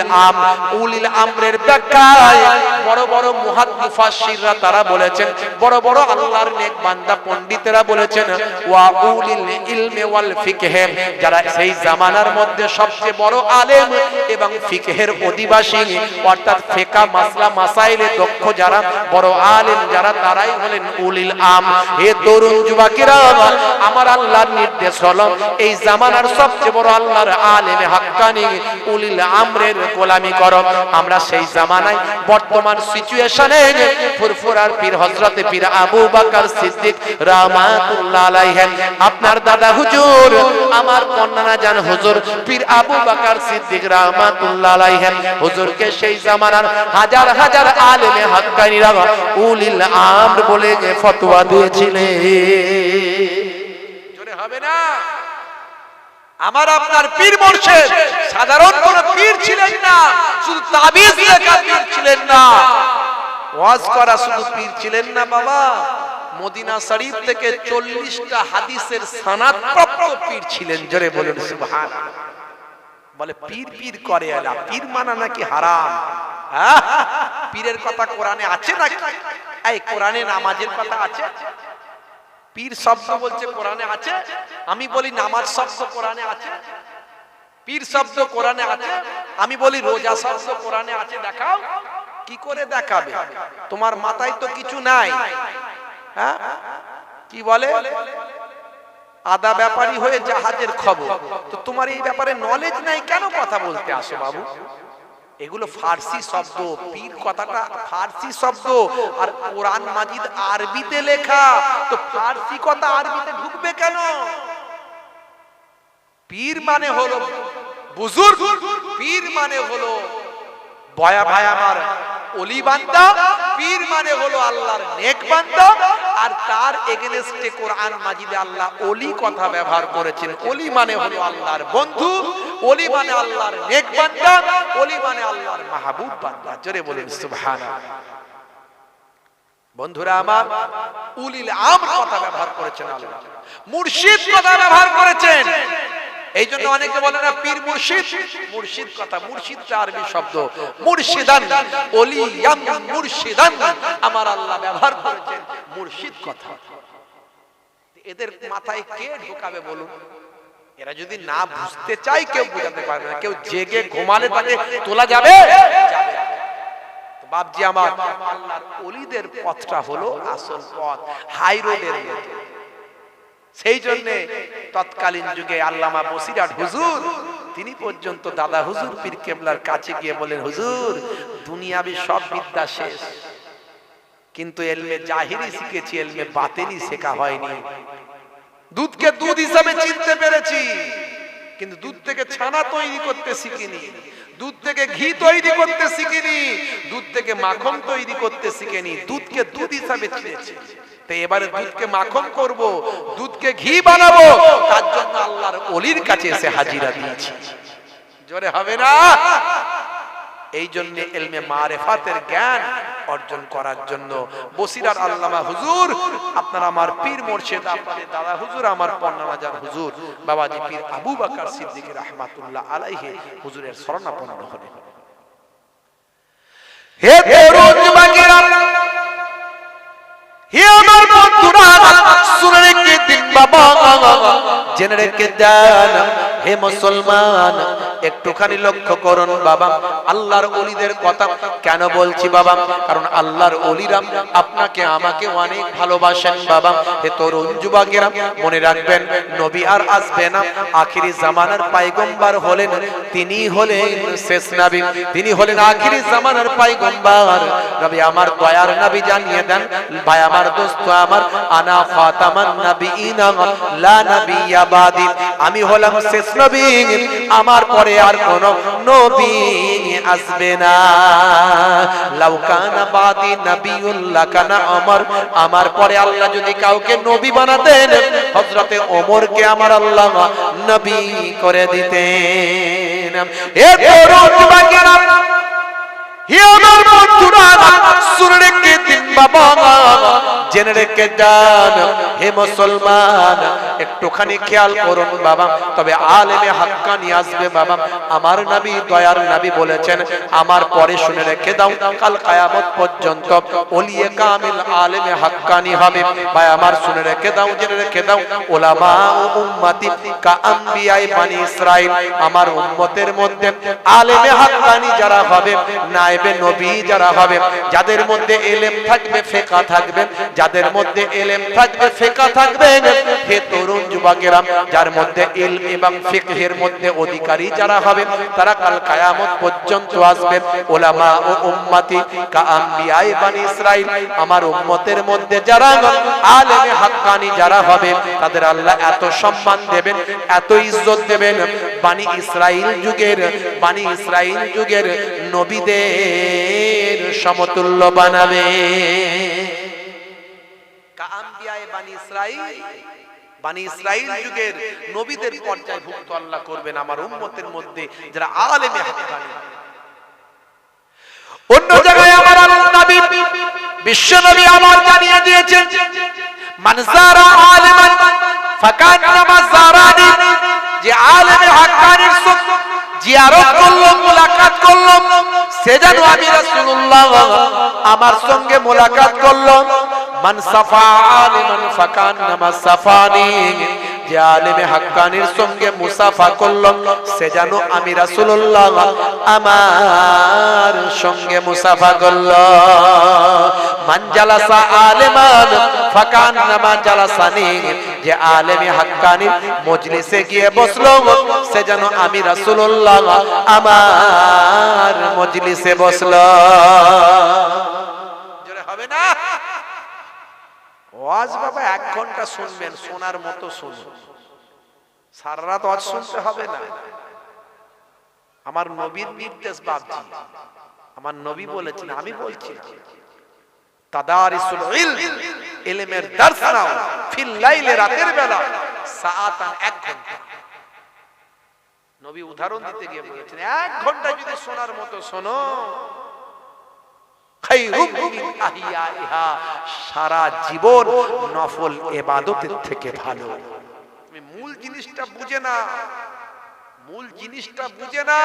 উলিল আমরের ব্যাখ্যায় বড় বড় মুহাদ্দিসরা তারা বলেছেন, বড় বড় আল্লাহর নেক বান্দা পণ্ডিতেরা বলেছেন ওয়া উলিল ইলমি ওয়াল ফিকহ, যারা সেই জামানার মধ্যে সবচেয়ে বড় আলেম এবং ফিকহের অধিবাসী অর্থাৎ ফিকহ মাসলা মাসাইলে দক্ষ যারা বড় আলেম যারা, তারাই হলেন উলিল আম। হে তরুণ যুবকেরা, আমার আল্লাহর নির্দেশ হলো এই জামানার সবচেয়ে বড় আল্লাহর আলেম হাক্কানি উলিল আমরের গোলামি করো। আমরা সেই জামানায় বর্তমান সিচুয়েশনে ফুরফুরার পীর হযরতে পীর আবু বকর সিদ্দিক রাহমাতুল্লাহ আলাইহি, আপনার দাদা হুজুর আমার কন্যা জান হুজুর পীর আবু বকর সিদ্দিক রাহমাতুল্লাহ আলাইহি, হুজুরকে সেই জামানার হাজার হাজার আলেমে হাক্কানিরা উলিল আমর বলে ফতোয়া দিয়েছিলেন। জোরে হবে না? আমার আপনার পীর মুর্শিদ সাধারণ কোন পীর ছিলেন না, শুধু তাবিজ লেখা পীর ছিলেন না, ওয়াজ করা শুধু পীর ছিলেন না বাবা, মদিনা শরীফ থেকে 40টা হাদিসের সনদ প্রাপ্ত পীর ছিলেন। জোরে বলুন সুবহানাল্লাহ। বলে পীর পীর করে আলা, পীর মানা নাকি হারাম? হ্যাঁ, পীরের কথা কোরআনে আছে নাকি? এই কোরআনে নামাজের কথা আছে? পীর শব্দ বলছে কোরআনে আছে? আমি বলি নামাজ শব্দ কোরআনে আছে? পীর শব্দ কোরআনে আছে? আমি বলি রোজা শব্দ কোরআনে আছে? দেখাও। কি করে দেখাবে? তোমার মাথায় তো কিছু নাই। হ্যাঁ, কি বলে আদা ব্যাপারী হয়ে জাহাজের খবর, তো তোমার এই ব্যাপারে নলেজ নাই, কেন কথা বলতে আসো বাবু? এগুলো ফার্সি শব্দ, পীর কথাটা ফার্সি শব্দ, আর কোরআন মাজিদ আরবিতে লেখা, তো ফার্সি কথা আরবিতে ঢুকবে কেন? পীর মানে হলো বুজুর্গ, পীর মানে হলো বয়া ভাই আমার ওলি বান্দা, পীর মানে হলো আল্লাহর নেক বান্দা। আর তার এগেনস্টে কোরআন মাজিদে আল্লাহ ওলি কথা ব্যবহার করেছেন। ওলি মানে হলো আল্লাহর বন্ধু, ওলি মানে আল্লাহর নেক বান্দা, ওলি মানে আল্লাহর মাহবুব বান্দা। জোরে বলুন সুবহানাল্লাহ। বন্ধুরা আমার, উলিল আমর কথা ব্যবহার করেছেন আল্লাহ, মুর্শিদ কথা ব্যবহার করেছেন। এই জন্য অনেকে বলে না পীর মুর্শিদ, মুর্শিদ কথা, মুর্শিদটা আরবি শব্দ, মুর্শিদান, ওলিয়াম মুর্শিদান, আমার আল্লাহ ব্যবহার করেছেন মুর্শিদ কথা। এদের মাথায় কে ঢোকাবে বলুন? এরা যদি না বুঝতে চায় কেউ বুঝাতে পারবে না। কেউ জেগে ঘুমালে তাকে তোলা যাবে? যাবে না। বাপজি আমার, আল্লাহর ওলিদের পথটা হলো আসল পথ, হাই রোডের মতো। সেই জন্য তৎকালীন যুগে আল্লামা বসিরহাট হুজুর তিনি পর্যন্ত দাদা হুজুর পীর কেবলার কাছে গিয়ে বলেন, হুজুর দুনিয়াবি সব বিদ্যা শেষ, কিন্তু এলমে জাহিরি শিখেছি, এলমে বাতিনি শেখা হয়নি। দুধকে দুধ হিসাবে চিনতে পেরেছি, কিন্তু দুধ থেকে ছানা তৈরি করতে শিখিনি, দুধ থেকে ঘি তৈরি করতে শিখিনি, দুধ থেকে মাখন তৈরি করতে শিখিনি। দুধকে দুধ হিসাবে চিনেছি, তো এবারে দুধকে মাখন করব, দুধকে ঘি বানাবো, তার জন্য আল্লাহর ওলির কাছে এসে হাজিরা দিয়েছি। জোরে হবে না? এই জন্য ইলমে মারিফাতের জ্ঞান অর্জন করার জন্য বসিরার আল্লামা হুজুর, আপনারা আমার পীর মুর্শিদ, আপনাদের দাদা হুজুর, আমার পন্নামাজান হুজুর বাবাজি পীর আবু বকর সিদ্দিক রাহমাতুল্লাহ আলাইহি হুজুরের শরণাপন্ন হলেন। হে তরুণ যুবকেরা, হে আমার বন্ধুরা, শুনে রেখে দিন বাবা, জেনে রেখে দেন হে মুসলমান, একটুখানি লক্ষ্য করুন বাবা, আল্লাহর ওলিদের কথা কেন বলছি বাবা? কারণ আল্লাহর ওলিরা আপনাকে আমাকে অনেক ভালোবাসেন বাবা। হে তরুণ যুবকেরা, মনে রাখবেন নবী আর আসবে না, আখিরি জামানার পয়গম্বর হলেন তিনি, হলেন শেষ নবী, তিনি হলেন আখিরি জামানার পয়গম্বর। নবী আমার দয়ার নবী জানিয়ে দেন, ভাই আমার দোস্ত আমার, আনা ফাতামান নবিয়িনা লা নবিয়্যা বাদি, আমি হলাম শেষ নবী, আমার পরে আর কোন নবী আসবে না। লাউ কানা বাদি নবিয়্যুল লাকানা ওমর, আমার পরে আল্লাহ যদি কাউকে নবী বানাতেন, হযরতে ওমরকে আমার আল্লাহ নবী করে দিতেন। এ তরুণ যুবকেরা, হে আমার বন্ধুরা, শুনে রেখে দিন বাবা, জেনে রেখে যান হে মুসলমান, একটুখানি খেয়াল করুন বাবা। তবে আলেমে হাক্কানি আসবে বাবা, আমার নবী দয়ার নবী বলেছেন, আমার পরে শুনে রেখে দাও, কাল কিয়ামত পর্যন্ত ওলিয়ে কামিল আলেমে হাক্কানি হবে। ভাই আমার শুনে রেখে দাও, জেনে রেখে দাও, উলামা ও উম্মতি কা আম্বিয়ায়ে বানি ইসরাইল, আমার উম্মতের মধ্যে আলেমে হাক্কানি যারা হবে, নায়েবে নবী যারা হবে, যাদের মধ্যে ইলম থাকবে, ফিকহ থাকবে, যাদের মধ্যে ইলম থাকবে, ফিকহ থাকবে, হে তরুণ যুবকেরা, যার মধ্যে ইলম এবং ফিকহের মধ্যে অধিকারী যারা হবে, তারা কাল কিয়ামত পর্যন্ত আসবে। উলামা ও উম্মতি কা আম্বিয়ায়ে বানি ইসরাইল, আমার উম্মতের মধ্যে যারা আলেমে হাক্কানি যারা হবে, তাদের আল্লাহ এত সম্মান দেবেন, এত ইজ্জত দেবেন, বানি ইসরাইল যুগের নবীদের সমতুল্য বানাবে। বানি ইসরাইল যুগের নবীদের পর্যায়ভুক্ত আল্লাহ করবেন আমার উম্মতের মধ্যে যারা আলেমে হাক্কানি। অন্য জায়গায় আমার নবী, বিশ্ব নবী আমার জানিয়ে দিয়েছেন, মান যারা আলিমান ফাকান্নামা যারানি, যে আলেমে হাক্কানির জিয়ারত করলো, মুলাকাত করলো, সে যেন আমি রাসূলুল্লাহ আমার সঙ্গে মুলাকাত করলো। মান সাফা আলিমান ফাকান্নামা সাফানি, যে আলেমে হাক্কানির সঙ্গে মুসাফা করলো, সে যেন আমি রাসূলুল্লাহ আমার সঙ্গে মুসাফা করলো। মান জালাসা আলিমান ফাকান্নামা জালাসানি, যে আলেমে হাক্কানির মজলিসে গিয়ে বসলো, সে যেন আমি রাসূলুল্লাহ আমার মজলিসে বসলো। জোরে হবে না? ওয়াজ বাবা 1 ঘন্টা শুনবেন, শোনার মতো শুনুন। সারা রাত ওয়াজ শুনতে হবে না। আমার নবীর নির্দেশ বাপজি, আমার নবী বলেছেন, আমি বলছি না। তাদারিসুল ইলম, ইলমের দর্স নাও ফিল লাইলে, রাতের বেলা, সাআতান, 1 ঘন্টা। নবী উদাহরণ দিতে গিয়ে বলেছেন 1 ঘন্টা যদি শোনার মতো শোনো, খায়রুম মিন আহিয়াইহা, সারা জীবন নফল ইবাদতের থেকে ভালো। তুমি মূল জিনিসটা বুঝে না, মূল জিনিসটা বুঝে না।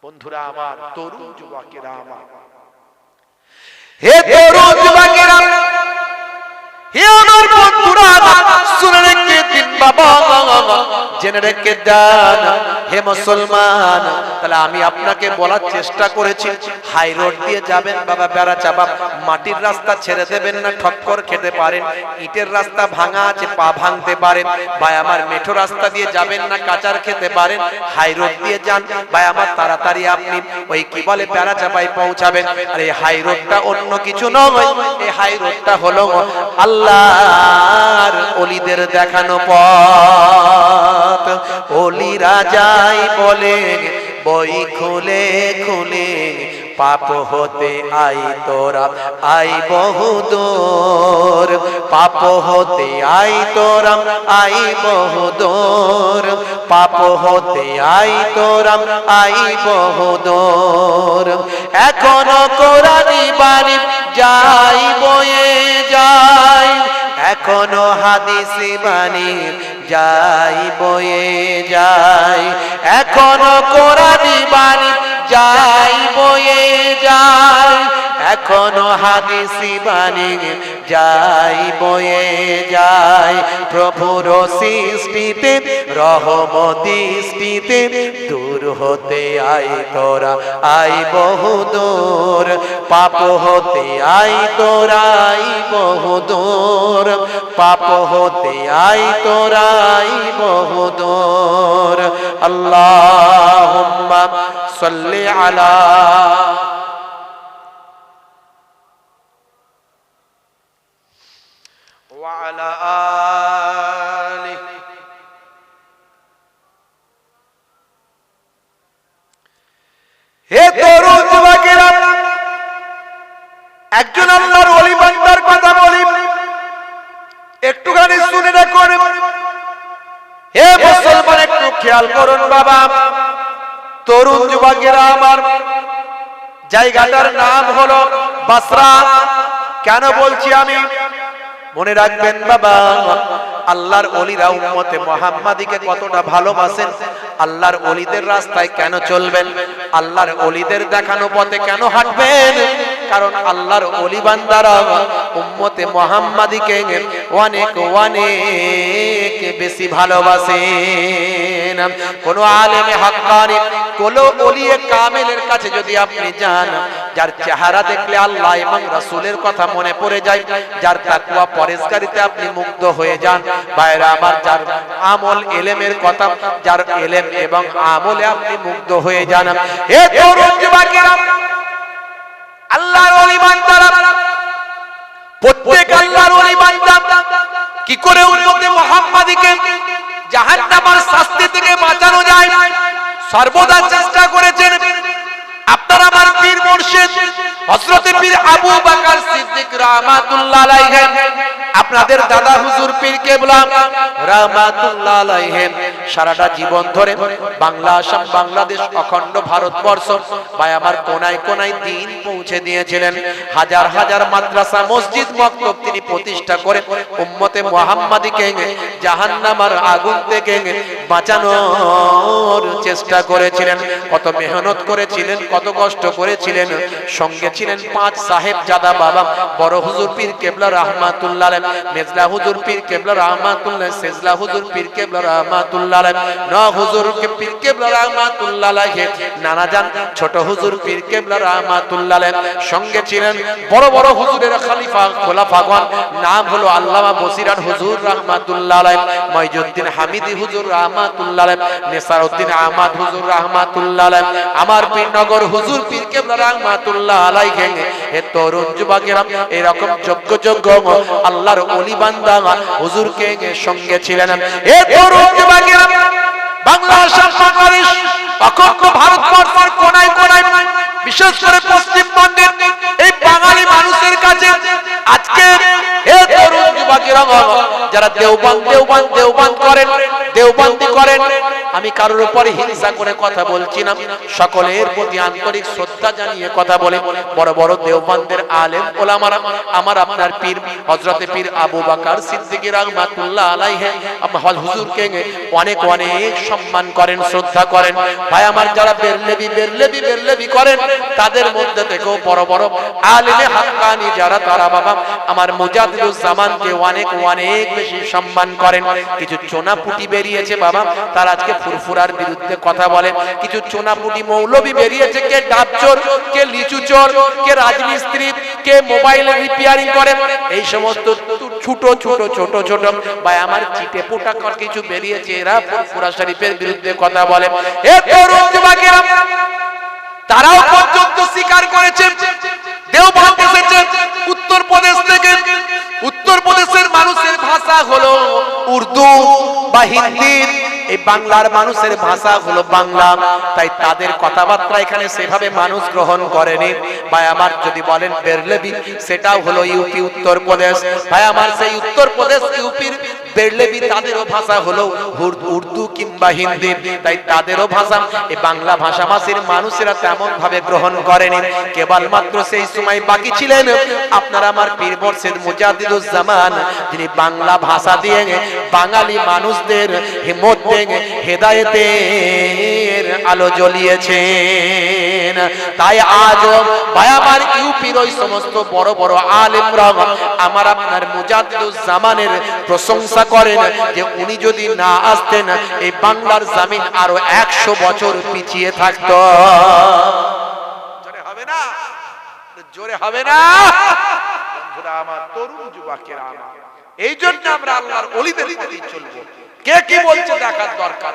বন্ধুরা আমার, তরুণ যুবকেরা আমার, হে তরুণ যুবকেরা, হে আমার বন্ধুরা, শুনে রেখে দিন বাবা, জেনে রেখে দেন হে মুসলমান। তাহলে আমি আপনাকে বলার চেষ্টা করেছি, হাই রোড দিয়ে যাবেন বাবা, বেড়া চাপা, মাটির রাস্তা ছেড়ে দেবেন না, ঠক্কর খেতে পারেন। ইটের রাস্তা ভাঙা আছে, পা ভাঙতে পারেন। ভাই আমার, মেঠো রাস্তা দিয়ে যাবেন না, কাচার খেতে পারেন। হাই রোড দিয়ে যান ভাই আমার, তাড়াতাড়ি আপনি ওই কি বলে বেড়া চাপায় পৌঁছাবেন। আর এই হাই রোডটা অন্য কিছু নয়, এই হাই রোডটা হলো আল্লাহর ওলিদের দেখানো পথ। ওলিরা যাই বলেন বই খুলে খুলে, পাপ হতে আই তোরা আই বহুদূর, পাপ হতে আই তোরা আই বহুদূর, পাপ হতে আই তোরা আই বহুদূর। এখনো কোরআনি বাণী যাই বয়ে যায়, এখনো হাদিসি বাণী যাই বয়ে যায়, এখনো কোরআনি বাণী যাই বয়ে যায়, এখনো হাদিসি বাণী যাই বয়ে যায়। প্রভুর সৃষ্টিতে রহমদৃষ্টিতে, দূর হতে আই তোরা আই বহুদূর, পাপ হতে আই তোরা আই বহুদূর, পাপ হতে আই তোরা আই বহুদূর। আল্লাহুম্মা সাল্লি আলা ওয়া আলা আলিহি। হে তরুণ যুবকেরা, একজন আল্লাহর ওলি বান্দার কথা বলি, একটুখানি শুনে রাখুন। হে মুসলমান, একটু খেয়াল করুন বাবা, তরুণ যুবকেরা আমার, জায়গাটার নাম হলো বাসরা। কেন বলছি আমি, মনে রাখবেন বাবা, আল্লাহর ওলিরা উম্মতে মুহাম্মাদীকে কতটা ভালোবাসেন, আল্লাহর ওলিদের রাস্তায় কেন চলবেন, আল্লাহর ওলিদের দেখানো পথে কেন হাঁটবেন, কারণ আল্লাহর ওলি বান্দারা উম্মতে মুহাম্মাদীকে অনেক অনেক বেশি ভালোবাসেন। কোন আলেমে হাক্কানি, কোন ওলিয়ে কামেলের কাছে যদি আপনি যান, যার চেহারা দেখলে আল্লাহ এবং রাসূলের কথা মনে পড়ে যায়, যার তাকওয়া পরেজগারিতে আপনি মুগ্ধ হয়ে যান, ভাইরা আমার, যার আমল ইলমের কথা, যার ইলম এবং আমলে আপনি মুগ্ধ হয়ে যান। হে তরুণ যুবকেরা, আল্লাহর ওলি বান্দারা, প্রত্যেক আল্লাহর ওলি বান্দা কি করে উম্মতে মুহাম্মাদীকে জাহান্নামের শাস্তি থেকে বাঁচানো যায় সর্বদা চেষ্টা করেছেন। আপনারা আমার পীর মুর্শিদ হযরত পীর আবু বকর সিদ্দিক রাহমাতুল্লাহ আলাইহি, আপনাদের দাদা হুজুর পীর কেবলা রাহমাতুল্লাহ আলাইহি সারাটা জীবন ধরে বাংলা, আসাম, বাংলাদেশ, অখণ্ড ভারতবর্ষ ভাই আমার কোনায় কোনায় দ্বীন পৌঁছে দিয়েছিলেন। হাজার হাজার মাদ্রাসা, মসজিদ, মক্তব তিনি প্রতিষ্ঠা করে উম্মতে মুহাম্মাদীকে জাহান্নামের আগুন থেকে বাঁচানোর চেষ্টা করেছিলেন। কত মেহনত করেছিলেন, কত কষ্ট করেছিলেন। সঙ্গে ছিলেন 5 সাহেবজাদা বাবা, বড় হুজুর পীর কেবলা রাহমাতুল্লাহ আলাইহি, মেজলা হুজুর পীর কেবলা রাহমাতুল্লাহ, সেজলা হুজুর পীর কেবলা রাহমাতুল্লাহ রাহমাতুল্লাহ আলাইহি, ন হুজুর পীর কেবলা রাহমাতুল্লাহ আলাইহি, নানা জান ছোট হুজুর পীর কেবলা রাহমাতুল্লাহ আলাইহি, সঙ্গে ছিলেন বড় বড় হুজুরের খলিফা খোলাফাগণ, নাম হলো আল্লামা বসিরাট হুজুর রাহমাতুল্লাহ আলাইহি, মঈজউদ্দিন হামিদি হুজুর রাহমাতুল্লাহ আলাইহি, নেসারউদ্দিন আহমদ হুজুর রাহমাতুল্লাহ আলাইহি, আমার পীরনগর হুজুর পীর কেবলা রাহমাতুল্লাহ আলাইহি। এ তরুণ যুবকেরা এরকম যোগ্য যোগ্য আল্লাহর ওলি বান্দা হুজুরকে সঙ্গে ছিলেন। এ তরুণ যুবকেরা বাংলা, আসাম, বাংলাদেশ, অখণ্ড ভারতবর্ষের কোনায় কোনায়, বিশেষ করে পশ্চিমবঙ্গের এই বাঙালি মানুষের কাছে আজকে এ তরুণ যুবকেরা যারা দেওবান্দ করেন, দেওবান্দি করেন, আমি কারোর উপরে হিংসা করে কথা বলছি না, সকলের প্রতি আন্তরিক শ্রদ্ধা জানিয়ে কথা বলে। বড় বড় দেওবান্দের আলেম ওলামারা আমার আপনার পীর হযরতে পীর আবু বকর সিদ্দিক রাহমাতুল্লাহ আলাইহি হুজুরকে অনেক অনেক সম্মান করেন, শ্রদ্ধা করেন। ভাই আমার যারা বেরলেবি করেন, তাদের মধ্যে থেকেও বড় বড় আলেমে হাক্কানি যারা, তারা বাবা আমার মুজাদ্দিদুজ জামানকে অনেক অনেক বেশি সম্মান করেন। কিছু চোনাপুটি বেরিয়েছে বাবা, তারা আজকে ফুরফুরার বিরুদ্ধে কথা বলে। কিছু চোনাপুটি মৌলবি বেরিয়েছে, কে ডাবচোর, কে লিচু চোর, কে রাজমিস্ত্রি, কে মোবাইল রিপেয়ারিং করে, এই সমস্ত ছোট ছোট ছোট ছোট ভাই আমার চিটে পোটা কিছু বেরিয়েছে, এরা ফুরফুরা শরীফের বিরুদ্ধে কথা বলে। এ তরুণ যুবকেরা তারাও পর্যন্ত স্বীকার করেছে দেওবন্দ এসেছে উত্তরপ্রদেশ থেকে। উত্তরপ্রদেশের মানুষের ভাষা হলো উর্দু বা হিন্দি, এই বাংলার মানুষের ভাষা হলো বাংলা, তাই তাদের কথাবার্তা এখানে সেভাবে মানুষ গ্রহণ করেনি। ভাই আমার যদি বলেন বেরলেবি, সেটাও হলো ইউপি উত্তরপ্রদেশ। ভাই আমার সেই উত্তরপ্রদেশ ইউপির বেরলেবি, তাদেরও ভাষা হলো উর্দু কিংবা হিন্দি, তাই তাদেরও ভাষা এই বাংলা ভাষাভাষীর মানুষেরা তেমন ভাবে গ্রহণ করেনি। কেবলমাত্র সেই সময় বাকি ছিলেন আপনার আমার পীর মুর্শিদ মুজাদ্দিদুজ জামান, যিনি বাংলা ভাষা দিয়ে বাঙালি মানুষদের হিম্মত হেদায়েতের আলো জ্বলিয়েছেন। তাই আজ ভাই আমার ইউপির ওই সমস্ত বড় বড় আলেমরা আমার আপনার মুজাদ্দিদুজ জামানের প্রশংসা করেন যে উনি যদি না আসতেন এই বাংলার জমিন আরো 100 বছর পিছিয়ে থাকতো। জোরে হবে না, জোরে হবে না বন্ধুরা আমার, তরুণ যুবকেরা আমার। এই জন্য আমরা আল্লাহর ওলিদের পথে চলবো। কে কি বলছে দেখার দরকার,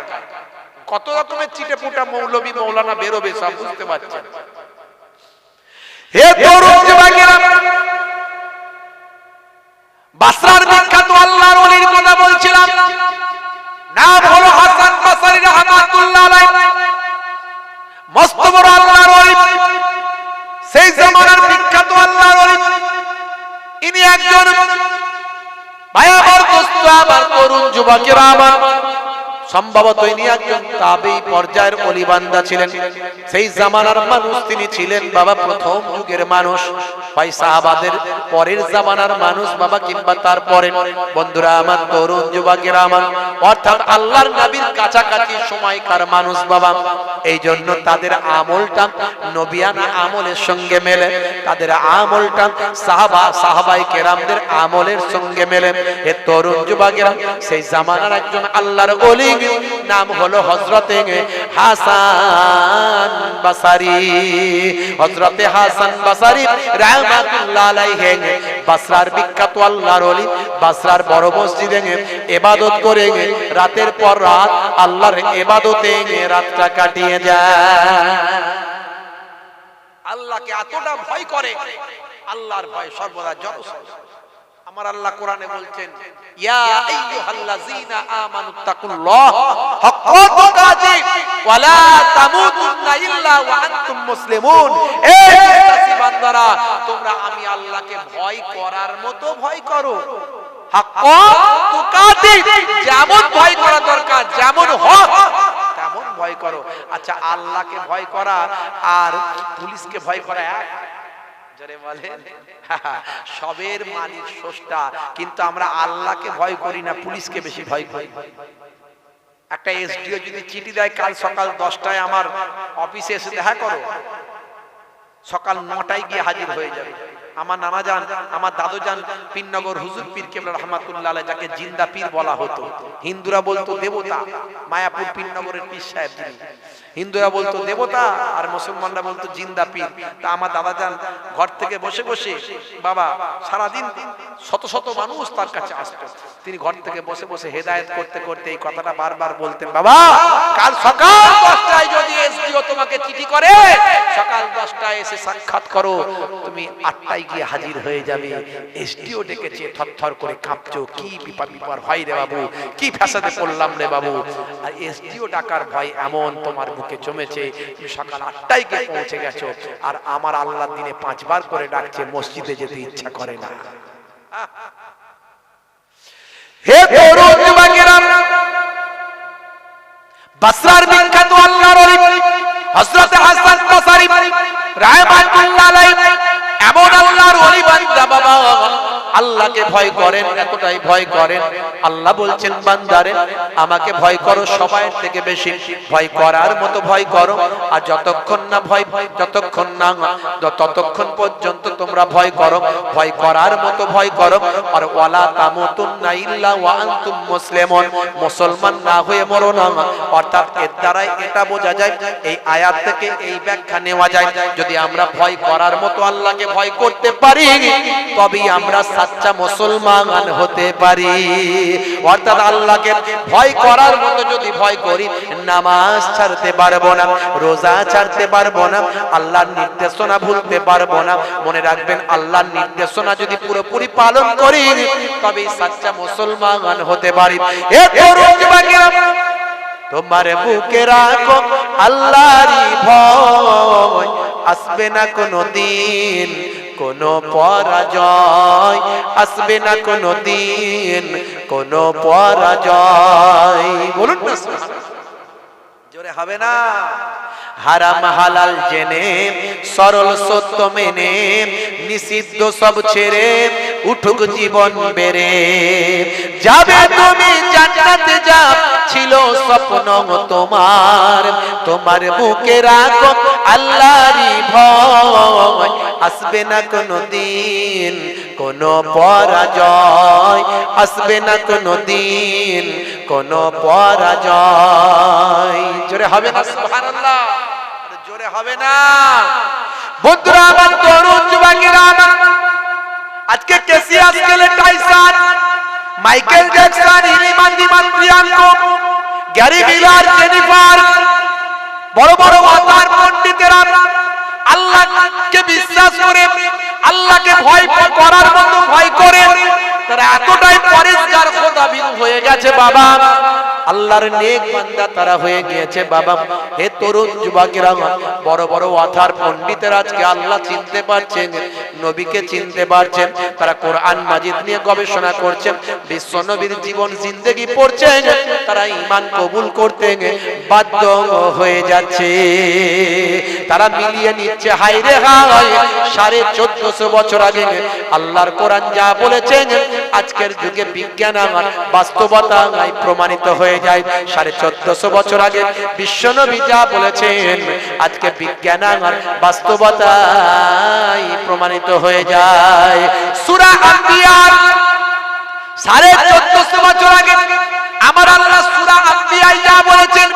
কত রকমের চিটে পুটা মৌলবি মৌলানা বেরোবে সব বুঝতে পারছেন। হে তরুণ যুবকেরা, বাসরার বিখ্যাত আল্লাহর ওলির কথা বলছিলাম, নাম হলো হাসান বসরি রাহমাতুল্লাহ আলাইহি। মস্ত বড় আল্লাহর ওলি, সেই জামানার বিখ্যাত আল্লাহর ওলি। ইনি একজন ভাই আমার, দোস্ত আমার, তরুণ যুবকেরা আমার, সম্ভবত ইনি একজন তাবেঈ পর্যায়ের ওলি বান্দা ছিলেন। সেই জামানার মানুষ তিনি ছিলেন বাবা, প্রথম যুগের মানুষ। ভাই সাহাবাদের পরের জামানার মানুষ বাবা, কিংবা তারপরে বন্ধুরা আমার, তরুণ যুবকেরা আমার, অর্থাৎ আল্লাহর নবীর কাছাকাছি সময়কার মানুষ বাবা। এই জন্য তাদের আমলটা নবিয়ানা আমলের সঙ্গে মেলে, তাদের আমলটা সাহাবাই কেরামদের আমলের সঙ্গে মেলে। হে তরুণ যুবকেরা, সেই জামানার একজন আল্লাহর ওলি, নাম হলো হযরতে হাসান বসরি। হযরতে হাসান বসরি রাহমাতুল্লাহ আলাইহি বসরার বিখ্যাত আল্লাহর ওলি, বসরার বড় মসজিদে ইবাদত করে রাতের পর রাত আল্লাহর ইবাদতে রাতটা কাটিয়ে যায়। আল্লাহকে এতটা ভয় করে, আল্লাহর ভয় সর্বদা জনসংখ্যা। আমার আল্লাহ কোরআনে বলছেন, ইয়া আইয়ুহাল্লাযীনা আমানুত্তাকুল্লাহ হাক্কা তুকাতিহি ওয়া লা তামুতুন্না ইল্লা ওয়া আনতুম মুসলিমুন। এই বিশ্বাসী বান্দারা, তোমরা আমি আল্লাহকে ভয় করার মতো ভয় করো। হাক্কা তুকাতিহি, যেমন ভয় করা দরকার, যেমন হক তেমন ভয় করো। আচ্ছা, আল্লাহকে ভয় করা আর পুলিশকে ভয় করা এক? জোরে বলেন। সবের মালিক স্রষ্টা, কিন্তু আমরা আল্লাহকে ভয় করি না, পুলিশকে বেশি ভয় করি। একটা এসডিও যদি চিঠি দেয়, কাল সকাল 10টায় আমার অফিসে এসে দেখা করো, সকাল 9টায় গিয়ে হাজির হয়ে যাবে। আমার নানা যান, আমার দাদু যান পীরনগর হুজুর পীর কেবলা রহমাতুল্লাহ আলাইহি, যাকে জিন্দা পীর বলা হতো। হিন্দুরা বলতো দেবতা, মায়াপুর পীরনগরের পীর সাহেব যিনি, হিন্দুরা বলতো দেবতা আর মুসলমানরা বলতো জিন্দা পীর। তা আমার দাদা যান ঘর থেকে বসে বসে, বাবা সারাদিন শত শত মানুষ তার কাছে আসতো, তিনি ঘর থেকে বসে বসে হেদায়েত করতে করতে এই কথাটা বারবার বলতেন, বাবা কাল সকাল 10টায় যদি এসডিও তোমাকে চিঠি করে, সকাল 10টায় এসে সাক্ষাৎ করো, তুমি 8টায় গিয়ে হাজির হয়ে যাবে। এসডিও ডেকেছে, থরথর করে কাঁপছো, কি বিপদ ভয় রে বাবু, কি ফ্যাসাদে পড়লাম রে বাবু। আর এসডিও ডাকার ভয় এমন তোমার বুকে জমেছে, তুমি সকাল 8টায় গিয়ে পৌঁছে গেছো, আর আমার আল্লাহ দিনে 5 বার করে ডাকছে, মসজিদে যেতে ইচ্ছা করে না। হে তরুণ যুবকেরা, বসরার বিখ্যাত আল্লাহর ওলি হযরত হাসান বসরি রাহমাতুল্লাহ আলাইহি এমন আল্লাহর ওলি বান্দা, বাবা আল্লাহকে ভয় করেন, এতটাই ভয় করেন, আল্লাহ বলছেন বান্দারে আমাকে ভয় করো, সবার থেকে বেশি ভয় করার মতো ভয় করো। আর যতক্ষণ না ততক্ষণ পর্যন্ত তোমরা ভয় করো, ভয় করার মতো ভয় করো। আর ওয়ালা তামুতুন্না ইল্লা ওয়া আনতুম মুসলিমুন, মুসলমান না হয়ে মরো না। অর্থাৎ এর দ্বারাই এটা বোঝা যায়, এই আয়াত থেকে এই ব্যাখ্যা নেওয়া যায়, যদি আমরা ভয় করার মতো আল্লাহকে ভয় করতে পারি, তবেই আমরা সাচ্চা মুসলমান হতে পারি। অর্থাৎ আল্লাহকে ভয় করার মতো যদি ভয় করি, নামাজ ছাড়তে পারবো না, রোজা ছাড়তে পারবো না, আল্লাহর নির্দেশনা ভুলতে পারবো না। মনে রাখবেন, আল্লাহর নির্দেশনা যদি পুরোপুরি পালন করি, তবেই সাচ্চা মুসলমান হতে পারি। এ তরুণ যুবকেরা, তোমার বুকে রাখো আল্লাহরই ভয়, আসবে না কোনো দিন কোনো পরাজয়, আসবে না কোনো দিন কোনো পরাজয়। বলুন না জোরে, হবে না? হারাম হালাল জেনে, সরল সত্য মেনে, নিষিদ্ধ সব ছেড়ে উঠুক জীবন বেড়ে, যাবে তুমি জান্নাতে, যা ছিল স্বপ্ন তোমার। তোমার বুকে রাখো আল্লাহরই ভয়, আসবে না কোনো দিন কোনো পরাজয়, আসবে না কোনো দিন কোনো পরাজয়। জোরে হবে না সুবহানাল্লাহ? জোরে হবে না? বন্ধুরা আমার, তরুণ যুবকেরা আমার, আজকে কেসিয়াস স্কেলে টাইসন, মাইকেল জ্যাকসন, ইলিমান দিমান প্রিয়াঙ্কো, গ্যারি মিলার, জেনিফার, বড় বড় ওয়াতার পণ্ডিতেরা আল্লাহকে বিশ্বাস করে, আল্লাহকে ভয় করার মতো ভয় করে, তারা এতটাই পরেশগার খোদাবীর হয়ে গেছে বাবা, আল্লাহর নেক বান্দা তারা হয়ে গিয়েছে বাবা। হে তরুণ যুবকেরা, বড় বড় ওয়াথার পণ্ডিতেরা আজকে আল্লাহ চিনতে পারছেন, নবীকে চিনতে পারছেন, তারা কোরআন মাজিদ নিয়ে গবেষণা করছেন, বিশ্ব নবীর জীবন জিন্দেগি পড়ছেন, তারা ঈমান কবুল করতে বাধ্য হয়ে যাচ্ছে, তারা মিলিয়ে নিচ্ছে। হায় রে হায়, 1450 বছর আগে আল্লাহর কোরআন যা বলেছেন, আজকের যুগে বিজ্ঞান আমার বাস্তবতায় প্রমাণিত হয়ে যায়। 1450 বছর আগে বিশ্বনবী যা বলেছেন, আজকে বিজ্ঞান আমার বাস্তবতায় প্রমাণিত হয়ে যায়। সূরা আম্বিয়া 1450 বছর আগে আমার আল্লাহ সূরা আম্বিয়ায় যা বলেছেন,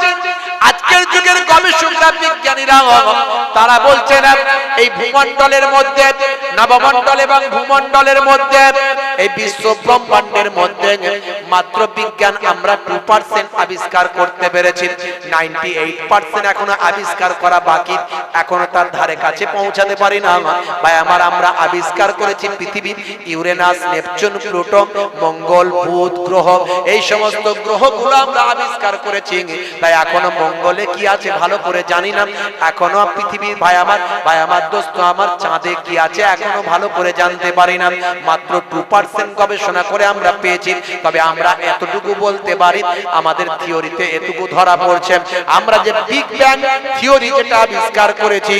আজকের যুগের গবেষকরা, বিজ্ঞানীরা তারা বলছেন, এই ভূমণ্ডলের মধ্যে, নবমণ্ডল এবং ভূমণ্ডলের মধ্যে, এই বিশ্ব ব্রহ্মাণ্ডের মধ্যে মাত্র বিজ্ঞান আমরা 2% আবিষ্কার করতে পেরেছি, 98% এখনো আবিষ্কার করা বাকি, এখনো তার ধারে কাছে পৌঁছাতে পারি না। ভাই আমার, আমরা আবিষ্কার করেছি পৃথিবী, ইউরেনাস, নেপচুন, প্লুটো, মঙ্গল, বুধ গ্রহ, এই সমস্ত গ্রহগুলো আমরা আবিষ্কার করেছি। তাই এখনো মঙ্গলে কি আছে ভালো করে জানি না, এখনো পৃথিবীর ভাই আমার দোস্ত আমার, চাঁদে কি আছে এখনো ভালো করে জানতে পারি না, মাত্র 2% গবেষণা করে আমরা পেয়েছি। তবে আমরা এতটুকু বলতে পারি, আমাদের থিওরিতে এটুকু ধরা পড়ছে, আমরা যে বিগ ব্যাং থিওরি যেটা আবিষ্কার করেছি,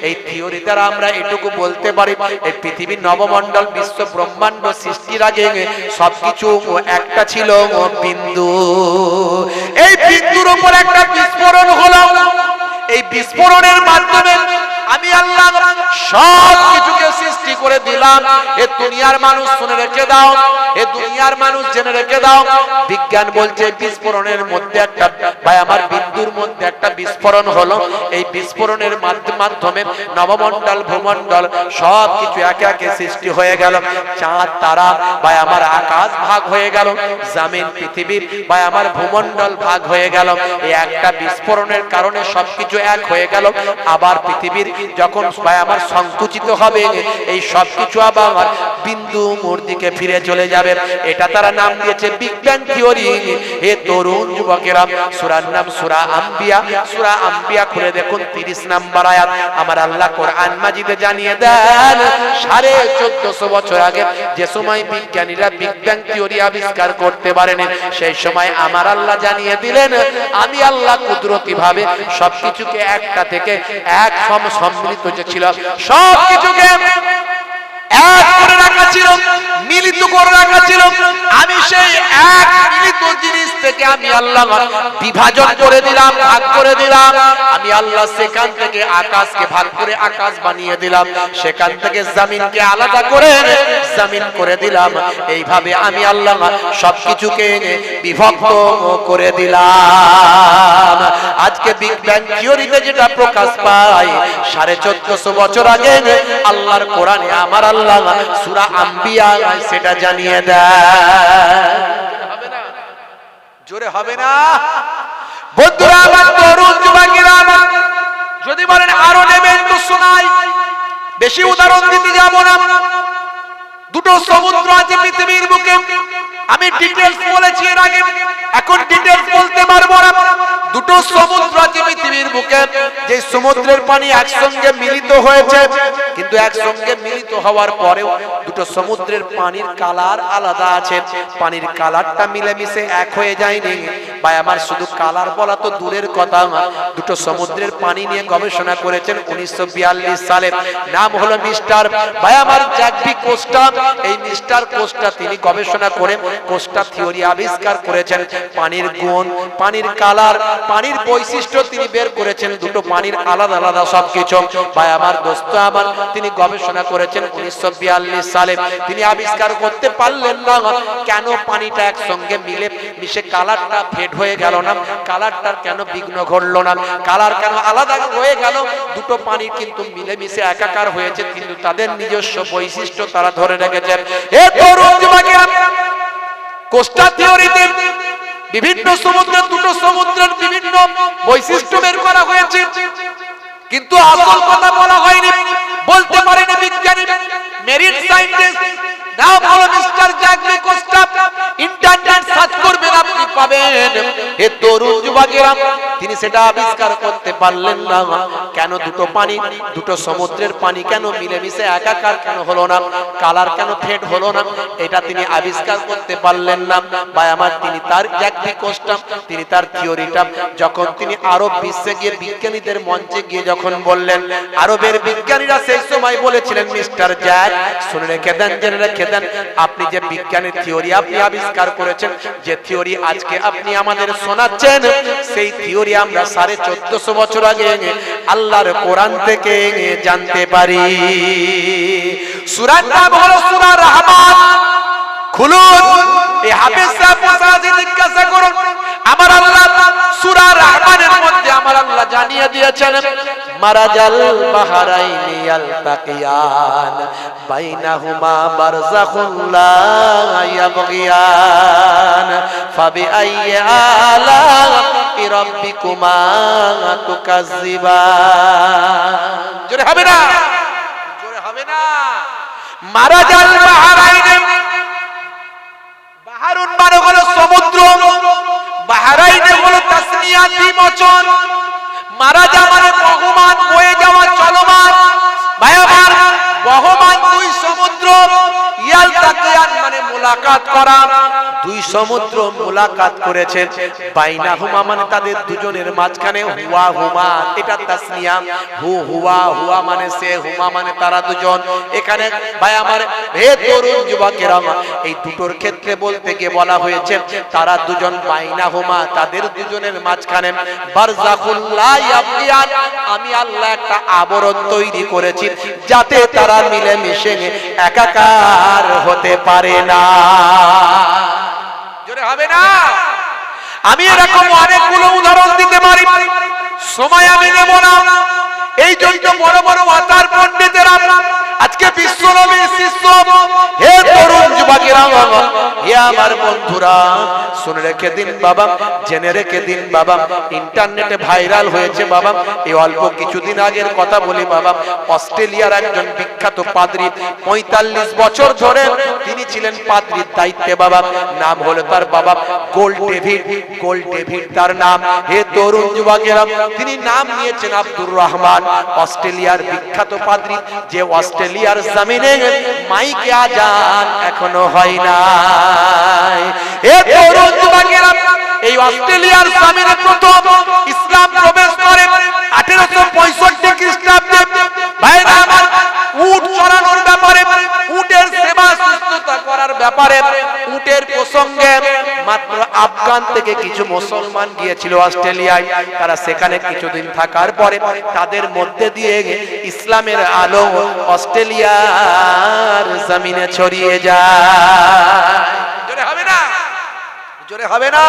এই থিওরি দ্বারা আমরা এটুকু বলতে পারি, এই পৃথিবীর নবমণ্ডল, বিশ্ব ব্রহ্মাণ্ড সৃষ্টির আগে সবকিছু একটা ছিল বিন্দু, এই বিন্দুর উপর একটা বিস্ফোরণ হলো, এই বিস্ফোরণের মাধ্যমে আমি আল্লাহ সব কিছুকে সৃষ্টি করে দিলাম। এ দুনিয়ার মানুষ শুনে রেখে দাও, এ দুনিয়ার মানুষ জেনে রেখে দাও, বিজ্ঞান বলছে বিস্ফোরণের মধ্যে একটা ভাই আমার বিন্দুর মধ্যে একটা বিস্ফোরণ হলো। এই বিস্ফোরণের মাধ্যমে নবমণ্ডল ভূমণ্ডল সব কিছু একে একে সৃষ্টি হয়ে গেল। চাঁদ তারা ভাই আমার আকাশ ভাগ হয়ে গেল, জমিন পৃথিবীর ভাই আমার ভূমণ্ডল ভাগ হয়ে গেল। এই একটা বিস্ফোরণের কারণে সবকিছু এক হয়ে গেল। আবার পৃথিবীর যখন ভাই আমার সংকুচিত হবে, এই সবকিছু আবার বিন্দু মূর্তিকে ফিরে চলে যাবে। এটা তারা নাম দিয়েছে বিগ ব্যাং থিওরি। হে তরুণ যুবকেরা, সূরার নাম সূরা আম্বিয়া। সূরা আম্বিয়া খুলে দেখুন 30 নাম্বার আয়াত। আমার আল্লাহ কোরআন মাজিদে জানিয়ে দেন 1450 বছর আগে যে সময় বিজ্ঞানীরা বিগ ব্যাং থিওরি আবিষ্কার করতে পারেনি, সেই সময় আমার আল্লাহ জানিয়ে দিলেন আমি আল্লাহ কুদরতি ভাবে সবকিছুকে একটা থেকে এক সম্মিলিত যে ছিল সবকিছুকে এক করে রাখা ছিল, মিলিত করে রাখা ছিল। আমি সেই এক মিলিত জিনিস থেকে আমি আল্লাহ বিভাজন করে দিলাম, ভাগ করে দিলাম। আমি আল্লাহ সেখান থেকে আকাশকে ভাগ করে আকাশ বানিয়ে দিলাম, সেখান থেকে জমিনকে আলাদা করে জমিন করে দিলাম। এইভাবে আমি আল্লাহ সবকিছুকে বিভক্ত করে দিলাম। আজকে বিগ ব্যাং থিওরিতে যেটা প্রকাশ পায় 1450 বছর আগে আল্লাহর কোরআনে আমার আল্লাহ সূরা আম্বিয়া সেটা জানিয়ে দেয়। জোরে হবে না বন্ধুরা আমার, তরুণ যুবকেরা আমার, যদি বলেন আরো নেবেন তো শোনাই, বেশি উদাহরণ দিতে যাব না। দুটো সমুদ্র আছে পৃথিবীর বুকে, আমি ডিটেইলস বলেছি এর আগে, এখন ডিটেইলস বলতে পারবো না। দুটো সমুদ্র আছে পৃথিবীর বুকে, যে সমুদ্রের পানি একসঙ্গে মিলিত হয়েছে, কিন্তু একসঙ্গে মিলিত হওয়ার পরেও দুটো সমুদ্রের পানির কালার আলাদা আছে। পানির কালারটা মিলেমিশে এক হয়ে যায়নি ভাই আমার, শুধু কালার বলা তো দূরের কথা। দুটো সমুদ্রের পানি নিয়ে গবেষণা করেছেন 1942 সালে। নাম হলো মিস্টার ভাই আমার জ্যাকবি কোস্টা। এই মিস্টার কোস্টা তিনি গবেষণা করে কোস্টা থিওরি আবিষ্কার করেছেন। পানির গুণ, পানির কালার, পানির বৈশিষ্ট্য তিনি বের করেছেন। দুটো পানির আলাদা আলাদা সবকিছু ভাই আমার দোস্ত আমার, তিনি গবেষণা করেছেন 1942 সালে। তিনি আবিষ্কার করতে পারলেন না কেন পানিটা একসঙ্গে মিশে কালারটা ফেড হয়ে গেল না, কালারটার কেন বিঘ্ন ঘটলো না, কালার কেন আলাদা হয়ে গেল। দুটো পানি কিন্তু মিলেমিশে একাকার হয়েছে, কিন্তু তাদের নিজস্ব বৈশিষ্ট্য তারা ধরে রেখেছেন। এ তরুণ যুবকেরা, কোস্টা থিওরিতে বিভিন্ন সমুদ্রের, দুটো সমুদ্রের বিভিন্ন বৈশিষ্ট্য বের করা হয়েছে, কিন্তু আসল কথা বলা হয়নি, বলতে পারেনি বিজ্ঞানী মেরিন সায়েন্টিস্ট। নাম হলো mister Jacoby Costa. Internet search করবেন আপনি পাবেন। এ তরুণ যুবকেরা, তিনি সেটা আবিষ্কার করতে পারলেন না কেন দুটো পানি, দুটো সমুদ্রের পানি কেন মিলেমিশে একাকার কেন হলো না, কালার কেন ফেড হলো না, এটা তিনি আবিষ্কার করতে পারলেন না ভাই আমার। তিনি তার জ্যাকবি কোস্টা, তিনি তার থিওরিটা যখন তিনি আরব বিশ্বে গিয়ে বিজ্ঞানীদের মঞ্চে গিয়ে যখন বললেন, আরবের বিজ্ঞানীরা সেই সময় বলেছিলেন মিস্টার জ্যাক শুনে রেখে দেন, জেনে রেখে দেন, আপনি যে বিজ্ঞানের থিওরি আপনি আবিষ্কার করেছেন, যে থিওরি আজকে আপনি আমাদের শোনাচ্ছেন, সেই থিওরি আমরা 1450 বছর আগে আল্লাহর কোরআন থেকে জানতে পারি। সূরার নাম হলো সূরা রহমান। খুলুন, এই হাফেজ সাহেব মুসাজি জিজ্ঞাসা করুন, আমার আল্লাহ সূরা রহমানের মধ্যে আমার আল্লাহ জানিয়ে দিয়েছেন মারাজাল বাহরাইনি ইয়ালতাকিয়ান বাইনাহুমা বারযাখুন লা ইয়াবগিয়ান ফাবিআইয়ি আলা'i রাব্বিকুমা তুকাজ্জিবান। জোরে হবে না, জোরে হবে না। মারাজাল বাহরাইনি, বাহরুন মানে হলো সমুদ্র, বাহরাইনি হলো তাসনিয়া দ্বিবচন, মারাজা মানে বহমান, বয়ে যাওয়া, চলমান। ভাই আমার, বহমান দুই সমুদ্র, ইয়ালতাকিয়ান মানে মোলাকাত করা, দুই সমুদ্র মুলাকাত করেছেন। বাইনাহুমা মানে তাদের দুজনের মাঝখানে, হুয়া হুমা এটা তাসনিয়া, হুয়া হুয়া মানে সে, হুমা মানে তারা দুজন। এখানে ভাই আমার হে তরুণ যুবকেরা, এই দুটোর ক্ষেত্রে বলতে গিয়ে বলা হয়েছে তারা দুজন বাইনাহুমা তাদের দুজনের মাঝখানে বারজাখুল লা ইয়াবগিয়ান, আমি আল্লাহ একটা আবরণ তৈরি করেছি যাতে তারা মিলে মিশে একাকার হতে পারে না। জোরে হবে না? আমি এরকম অনেকগুলো উদাহরণ দিতে পারি, সময় আমি নেব না। এই জন্য বড় বড় ওয়াতার পণ্ডিতেরা আজকে বিশ্বনবীর শিষ্য, হে তরুণ যুবকেরা, হে আমার বন্ধুরা, শুনে রেখে দিন বাবা, জেনে রেখে দিন বাবা, ইন্টারনেটে ভাইরাল হয়েছে বাবা। এই অল্প কিছুদিন আগের কথা বলি বাবা, অস্ট্রেলিয়ার একজন বিখ্যাত পাদ্রী, 45 বছর ধরে তিনি ছিলেন পাদ্রীর দায়িত্বে বাবা। নাম হলো তার বাবা গোল্ড ডেভিড, গোল্ড ডেভিড তার নাম। হে তরুণ যুবকেরা, তিনি নাম নিয়েছেন আব্দুর রহমান। অস্ট্রেলিয়ার বিখ্যাত পাদ্রী, যে অস্ট্রেলিয়ার জমিনে মাইকে আজান এখনো হয় নাই। হে তরুণ যুবকেরা, এই অস্ট্রেলিয়ার জমিনে প্রথম ইসলাম প্রবেশ করে 1865 খ্রিস্টাব্দে। ভাইরা আমার, উট চড়ানোর ব্যাপারে, উটের সেবা সুস্থতা করার ব্যাপারে, উটের প্রসঙ্গে মাত্র আফগান থেকে কিছু মুসলমান গিয়েছিল অস্ট্রেলিয়ায়। তারা সেখানে কিছুদিন থাকার পরে তাদের মধ্যে দিয়ে ইসলামের আলো অস্ট্রেলিয়ার জমিনে ছড়িয়ে যায়। জোরে হবে না? জোরে হবে না?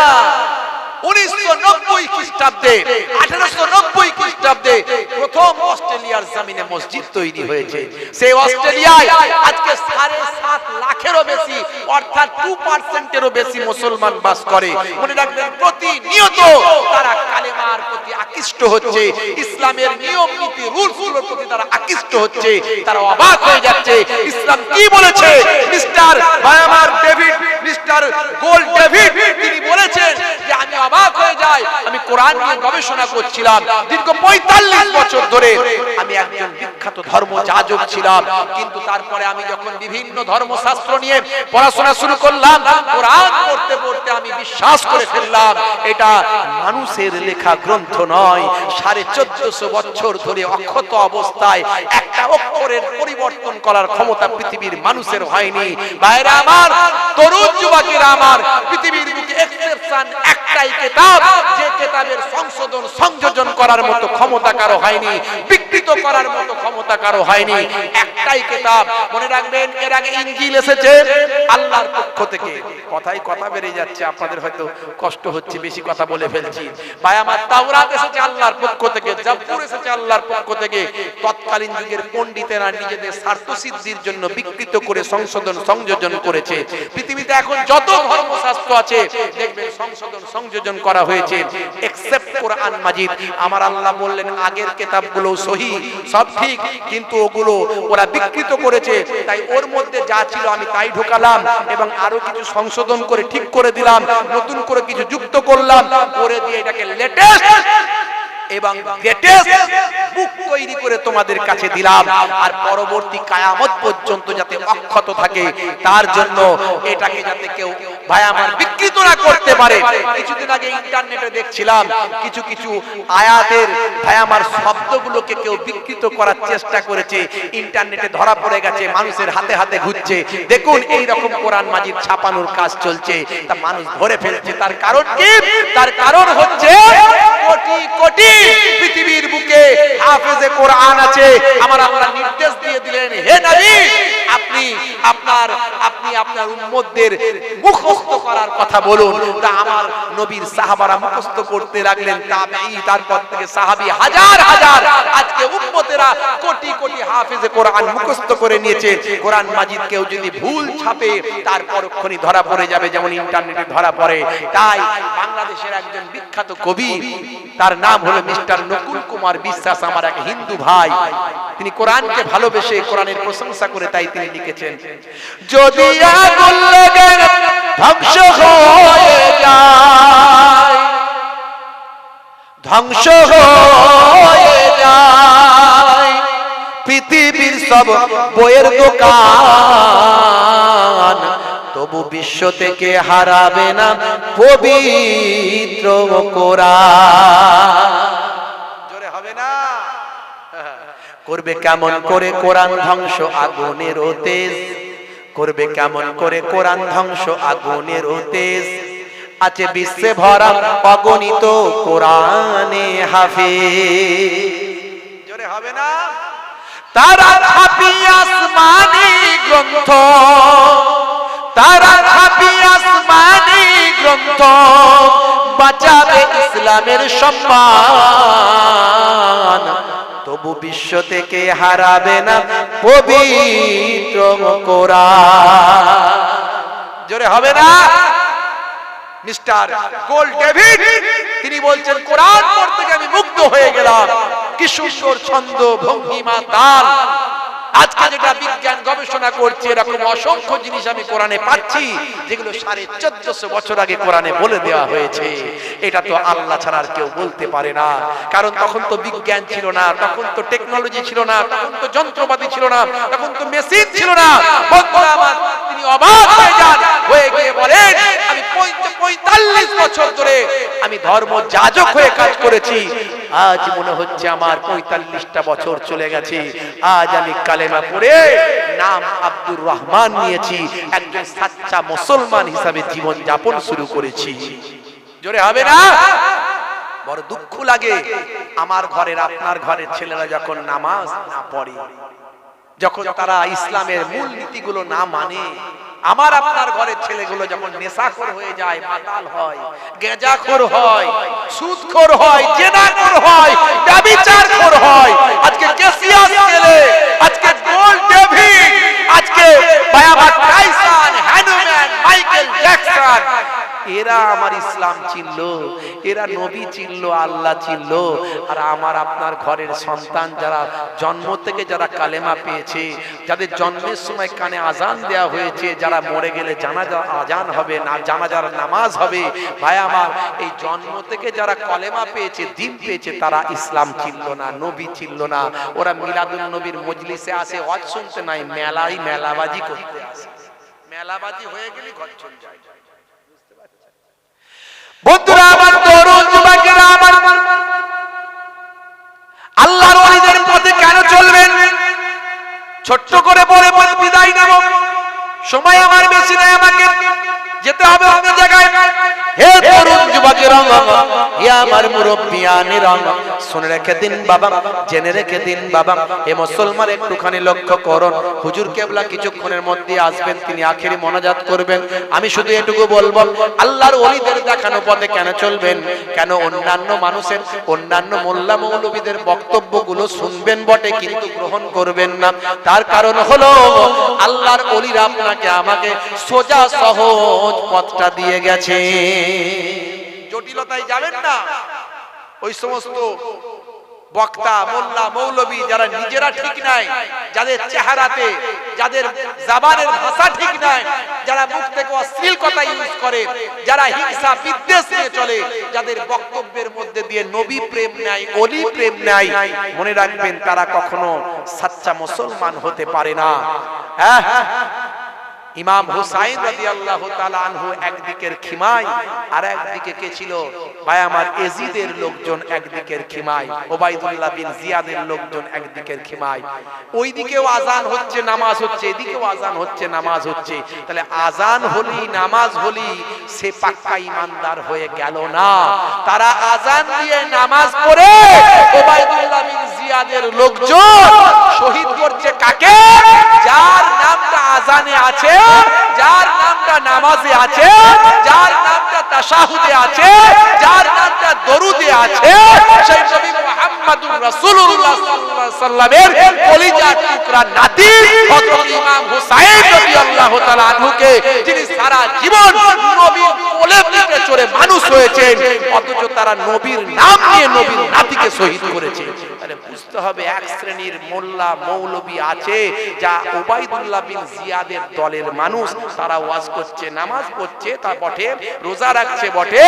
1990 খ্রিস্টাব্দে, 1890 খ্রিস্টাব্দে প্রথম অস্ট্রেলিয়ার জমিনে মসজিদ তৈরি হয়েছে। সেই অস্ট্রেলিয়ায় আজকে 7.5 লাখেরও বেশি, অর্থাৎ 2%-এরও বেশি মুসলমান বাস করে। মনে রাখবেন, প্রতিনিয়ত তারা কালেমার প্রতি আকৃষ্ট হচ্ছে, ইসলামের নিয়ম নীতি রুলসগুলোর প্রতি তারা আকৃষ্ট হচ্ছে। তারা অবাক হয়ে যাচ্ছে ইসলাম কি বলেছে। মিস্টার বায়ামার ডেভিড, মিস্টার গোল্ড ডেভিড, তিনি বলেছেন যে আমি অবাক হয়ে যাই, আমি কোরআন নিয়ে গবেষণা করছিলাম দীর্ঘ 45 বছর ধরে। আমি একজন বিখ্যাত ধর্মযাজক ছিলাম, কিন্তু তারপরে আমি যখন বিভিন্ন ধর্মশাস্ত্র নিয়ে পড়াশোনা শুরু করলাম, কোরআন পড়তে পড়তে আমি বিশ্বাস করে ফেললাম এটা মানুষের লেখা গ্রন্থ নয়। 1450 বছর ধরে অক্ষত অবস্থায় একটা অক্ষরের পরিবর্তন করার ক্ষমতা পৃথিবীর মানুষের হয়নি। ভাইরা আমার, তরুণ যুবকেরা আমার, পৃথিবীর বুকে এক্সেপশন একটাই কিতাব, যে কিতাবের সংশোধন সংযোজন করার মতো ক্ষমতা কারো হয়নি, বিকৃত করার মতো ক্ষমতা কারো হয়নি। একটাই কিতাব। মনে রাখবেন, এর আগে ইনজিল এসেছে আল্লাহর পক্ষ থেকে। কথাই কথা বেড়ে যাচ্ছে, আপনাদের হয়তো কষ্ট হচ্ছে, বেশি কথা বলে ফেলছি। ভাই আমার, তাওরাত এসেছে আল্লাহর পক্ষ থেকে, জাবুর এসেছে আল্লাহর পক্ষ থেকে। তৎকালীন যুগের পণ্ডিতেরা নিজেদের স্বার্থ সিদ্ধির জন্য বিকৃত করে সংশোধন সংযোজন করেছে। পৃথিবীতে এখন যত ধর্মশাস্ত্র আছে দেখবেন সংশোধন সংযোজন করা হয়েছে, এক্সেপ্ট কোরআন মাজিদ। আমার আল্লাহ বললেন আগের কিতাবগুলো সহি, সব ঠিক, কিন্তু ওগুলো ওরা বিকৃত করেছে, তাই ওর মধ্যে যা ছিল আমি তাই ঢোকালাম এবং আরো কিছু সংশোধন করে ঠিক করে দিলাম, নতুন করে কিছু যুক্ত করলাম, করে দিয়ে এটাকে লেটেস্ট এবং গ্রেটেস্ট বুক তৈরি করে তোমাদের কাছে দিলাম। আর পরবর্তী কিয়ামত পর্যন্ত যাতে অক্ষত থাকে, তার জন্য এটাকে যাতে কেউ ভাই আমার বিকৃত না করতে পারে। কিছুদিন আগে ইন্টারনেটে দেখছিলাম কিছু কিছু আয়াতের ভাই আমার শব্দগুলোকে কেউ বিকৃত করার চেষ্টা করেছে, ইন্টারনেটে ধরা পড়ে গেছে, মানুষের হাতে হাতে ঘুরছে। দেখুন, এই রকম কোরআন মাজিদ ছাপানোর কাজ চলছে, তা মানুষ ধরে ফেলছে। তার কারণ কি? তার কারণ হচ্ছে কোটি কোটি পৃথিবীর বুকে হাফেজে কোরআন আছে। আমার আল্লাহ নির্দেশ দিয়ে দিলেন, হে নবী, আপনি আপনার উম্মতদের মুখস্থ করার কথা বলুন। তা আমার নবীর সাহাবারা মুখস্থ করতে লাগলেন, তাবেঈ, তারপর থেকে সাহাবী, হাজার হাজার, আজকে উম্মতেরা কোটি কোটি হাফেজে কোরআন মুখস্থ করে নিয়েছে। কোরআন মাজিদ কেউ যদি ভুল ছাপে তার পরক্ষণই ধরা পড়ে যাবে, যেমন ইন্টারনেটে ধরা পড়ে। তাই বাংলাদেশের একজন বিখ্যাত কবি, তার নাম হলো মিস্টার নকুল কুমার বিশ্বাস, আমার এক হিন্দু ভাই, তিনি কোরআনকে ভালোবেসে কোরআনের প্রশংসা করে তাই তিনি লিখেছেন, যদি আগুন লেগে ধ্বংস হয়ে যায়, ধ্বংস হয়ে যায় পৃথিবীর সব বইয়ের দোকান, তবু বিশ্ব থেকে হারাবে না পবিত্র কোরআন। জোরে হবে না? করবে কেমন করে কোরআন ধ্বংস আগুনের তেজ, করবে কেমন করে কোরআন ধ্বংস আগুনের তেজ। আছে বিশ্বে ভরা অগণিত কোরআনে হাফেজ। জোরে হবে না? তারা ছাপিয়ে আসমানি গ্রন্থ, তারা ছাপিয়ে আসমানি গ্রন্থ, বাঁচাবে ইসলামের সম্মান। তবু বিশ্ব থেকে হারাবে না পবিত্র কোরআন। জোরে হবে না? মিস্টার গোল্ড ডেভিড তিনি বলছেন কোরআন পড়তে গিয়ে আমি মুগ্ধ হয়ে গেলাম। কি সুন্দর ছন্দ, ভঙ্গিমা, তাল। আজকে যেটা বিজ্ঞান গবেষণা করছে এরকম অসংখ্য জিনিস আমি কোরআনে পাচ্ছি যেগুলো 1450 বছর আগে কোরআনে বলে দেওয়া হয়েছে। এটা তো আল্লাহ ছাড়া আর কেউ বলতে পারে না, কারণ তখন তো বিজ্ঞান ছিল না, তখন তো টেকনোলজি ছিল না, তখন তো যন্ত্রপাতি ছিল না, তখন তো মেশিন ছিল না। বন্ধুরা আমার, তিনি অবাক হয়ে যান, হয়ে গিয়ে বলেন আমি 45 বছর ধরে আমি ধর্ম যাজক হয়ে কাজ করেছি, আজ মনে হচ্ছে আমার 45টা বছর চলে গেছে। আজ আমি কালেমা পড়ে নাম আব্দুর রহমান নিয়েছি, একজন সাচ্চা মুসলমান হিসাবে জীবন যাপন শুরু করেছি। জোরে হবে না? বড় দুঃখ লাগে আমার ঘরের, আপনার ঘরের ছেলেরা যখন নামাজ না পড়ে, যখন তারা ইসলামের মূল নীতিগুলো না মানে। আমার আপনার ঘরের ছেলেগুলো যখন নেশাখোর হয়ে যায়, মাতাল হয়, গেঁজাখোর হয়, সুদখোর হয়, জেনাখোর হয়, ব্যভিচারখোর হয়। আজকে ক্যাসিয়াস ছেলে, আজকে গোল্ড ডেভিড, আজকে বায়ামা টাইসন, হ্যানুম্যান, মাইকেল জ্যাকসন, এরা আমার ইসলাম চিনল, এরা নবী চিনল, আল্লাহ চিনল। আর আমার আপনার ঘরের সন্তান যারা জন্ম থেকে যারা কালেমা পেয়েছে, যাদের জন্মের সময় কানে আজান দেওয়া হয়েছে, যারা মরে গেলে জানাজা আজান হবে না, জানাজার নামাজ হবে, ভাই আমার এই জন্ম থেকে যারা কালেমা পেয়েছে, দিন পেয়েছে, তারা ইসলাম চিনল না, নবী চিনল না। ওরা মিলাদুন নবীর মজলিসে আসে, ওয়াজ শুনতে নাই, মেলাবাজি করতে আসে। মেলাবাজি হয়ে গেলে ঘর চলে যায়। বন্ধুরা আমার, তরুণ যুবকেরা আমার, আল্লাহর ওলিদের পথে কেন চলবেন? ছোট্ট করে বলে বিদায় নেব, সময় আমার বেশি নাই, আমাকে যেতে হবে অন্য জায়গায়। হে তরুণ যুবকেরা, হে আমার মুরব্বিয়ানেরা, শুনে রেখে দিন বাবা, জেনে রেখে দিন বাবা, হে মুসলমান একটুখানি লক্ষ্য করুন। হুজুর কেবলা কিছুক্ষণের মধ্যে আসবেন, তিনি আখেরি মোনাজাত করবেন। আমি শুধু এটুকু বলবো, আল্লাহর ওলিদের দেখানো পথে কেন চলবেন? কেন অন্যান্য মানুষের, অন্যান্য মোল্লা মৌলবীদের বক্তব্যগুলো শুনবেন বটে, কিন্তু গ্রহণ করবেন না। তার কারণ হলো আল্লাহর ওলিরা আপনাকে আমাকে সোজা সহজ পথটা দিয়ে গেছে। জটিলতায় যাবেন না। ওই সমস্ত বক্তা, মোল্লা, মৌলবী যারা নিজেরা ঠিক নাই, যাদের চেহারাতে, যাদের জবানের ভাষা ঠিক নাই, যারা মুখ থেকে অশ্লীল কথা ইউজ করে, যারা হিংসা বিদ্বেষ নিয়ে চলে, যাদের বক্তব্যের মধ্যে দিয়ে নবী প্রেম নাই, ওলি প্রেম নাই, মনে রাখবেন তারা কখনো সাচ্চা মুসলমান হতে পারে না। হ্যাঁ, ইমাম হুসাইন রাদিয়াল্লাহু তাআলা আনহু একদিকের খিমায়, আর একদিকে কে ছিল? ভাই আমার এজিদের লোকজন একদিকের খিমায়, ওবাইদুল্লাহ বিন জিয়াদের লোকজন একদিকের খিমায়। ওইদিকেও আজান হচ্ছে, নামাজ হচ্ছে, এদিকেও আজান হচ্ছে, নামাজ হচ্ছে। তাহলে আজান হলি, নামাজ হলি, সে পাক্কা ইমানদার হয়ে গেল না। তারা আজান দিয়ে নামাজ পড়ে ওবাইদুল্লাহ বিন জিয়াদের লোকজন শহীদ করছে কাকে? যার নামটা আজানে আছে, যার নামটা নামাজে আছে, যার নামটা তাশাহুদে আছে, যার নামটা দরুদে আছে, সেই নবী মুহাম্মদুর রাসূলুল্লাহ সাল্লাল্লাহু আলাইহি সাল্লামের কলিজার টুকরা নাতি হযরত ইমাম হুসাইন রাদিয়াল্লাহু তাআলা আনহুকে, যিনি সারা জীবন নবীর কোলে পিঠে চড়ে মানুষ হয়েছেন, অথচ তারা নবীর নাম নিয়ে নবীর নাতিকে শহীদ করেছে। তাহলে বুঝতে হবে এক শ্রেণীর মোল্লা মৌলবী আছে যা ওবাইদুল্লাহ বিন জিয়াদের দলের মানুষ। তারা ওয়াজ করছে, নামাজ পড়ছে, তা বটে, রোজা রাখছে বটে,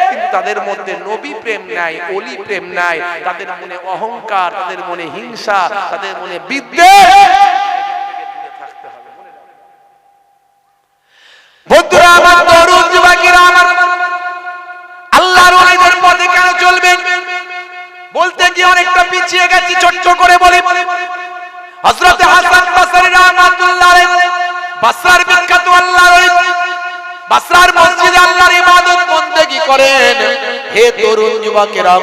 কিন্তু তাদের মধ্যে নবী প্রেম নাই, ওলি প্রেম নাই। তাদের মনে অহংকার, তাদের মনে হিংসা, তাদের মনে বিদ্বেষ। ওরা আমার তরুণ যুবকেরা আমার আল্লাহর ওলিদের পথে কেন চলবেন বলতে গিয়ে অনেকটা পিছিয়ে গেছি। ছোট্ট করে বলি, হযরত হাসান বসরি রাহমাতুল্লাহ আলাইহি বসরার বিখ্যাত আল্লাহর ওলি, বসরার মসজিদে আল্লাহর ইবাদত বন্দেগী করেন। হে তরুণ যুবকেরা,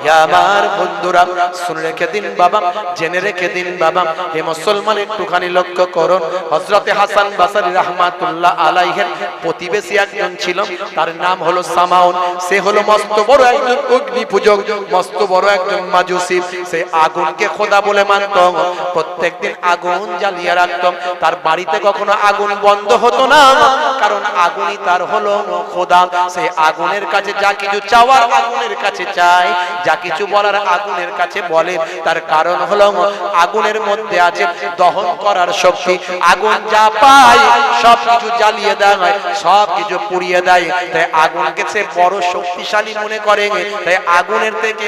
হে আমার বন্ধুরা, শুনে রেখে দিন বাবা, জেনে রেখে দিন বাবা, হে মুসলমান একটুখানি লক্ষ্য করুন। হযরত হাসান বসরি রাহমাতুল্লাহ আলাইহির প্রতিবেশী একজন ছিল, তার নাম হলো সামাউন। সে হলো মস্ত বড় একজন অগ্নি পূজক, মস্ত বড় একজন মাজুসি। সে আগুনকে খোদা বলে মানত, প্রত্যেকদিন আগুন জ্বালিয়ে রাখত। তার বাড়িতে কখনো আগুন বন্ধ হতো না, কারণ আগুনই তার হলো খোদা। সে আগুনের কাছে যা কিছু চাওয়ার আগুনের কাছে চায়, যা কিছু বলার আগুনের কাছে বলে। তার কারণ হলো আগুনের মধ্যে আছে দহন করার শক্তি। আগুন যা পায় সব কিছু জ্বালিয়ে দেয়, সব কিছু পুড়িয়ে দেয়। তাই আগুনকে সে বড় শক্তিশালী মনে করে। তাই আগুনের থেকে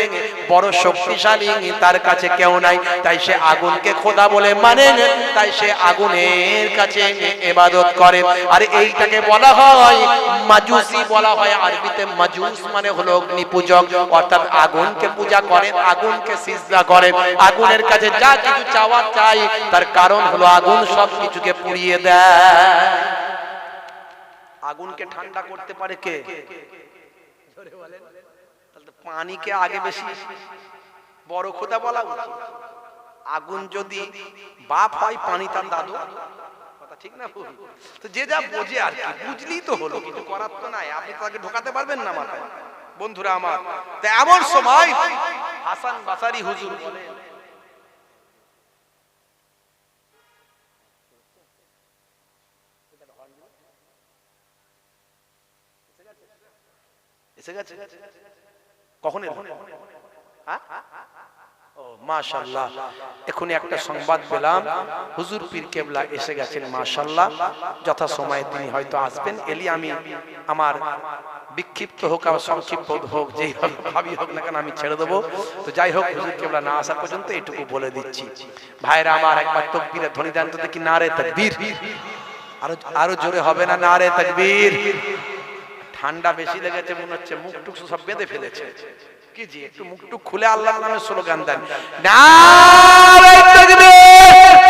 বড় শক্তিশালী তার কাছে কেউ নাই। তাই সে আগুনকে খোদা বলে মানে, তাই সে আগুনের কাছে ইবাদত করে। আর এইটাকে বলা হয় মাজুসি বলা হয়। আরবিতে মাজুস মানে হলো অগ্নি পূজক, অর্থাৎ আগুনকে পূজা করে, আগুনকে সিজদা করে। আগুনের কাছে যা কিছু চাওয়া চাই, তার কারণ হলো আগুন সব কিছুকে পুড়িয়ে দেয়। আগুনকে ঠান্ডা করতে পারে কে? জোরে বলেন। তাহলে পানিকে আগে বেশি বড় খোদা বলা উচিত। আগুন যদি বাপ হয়, পানি তার দাদু, কথা ঠিক না? তো যে যা বোঝে আর কি, বুঝলি তো হলো, কিছু করার তো নাই। আপনি তাকে ঢোকাতে পারবেন না মাথায়। বন্ধুরা আমার, তো এমন সময় হাসান বসরি হুজুর বলেন, এসে গেছে কখন এলো? হ্যাঁ, ও মাশাআল্লাহ, এখনই একটা সংবাদ পেলাম, হুজুর পীর কেবলা এসে গেছেন। মাশাআল্লাহ, যথা সময়ে তিনি হয়তো আসবেন। এলি আমি আমার বিক্ষিপ্ত হোক আর সংক্ষিপ্ত হোক, যেই ভাবি হোক না কেন, আমি ছেড়ে দেবো। তো যাই হোক, হুজুর কেবলা না আসা পর্যন্ত এটুকু বলে দিচ্ছি। ভাইরা আমার, একবার তাকবীরের ধ্বনি দেন তো দেখি। নারে তাকবীর। আরো জোরে হবে না? নারে তাকবীর। ঠান্ডা বেশি লেগেছে মনে হচ্ছে, মুখ টুক সব বেঁধে ফেলেছে। কি জি, একটু মুখ টুক খুলে আল্লাহর নামে স্লোগান দেন। নারে তাকবীর।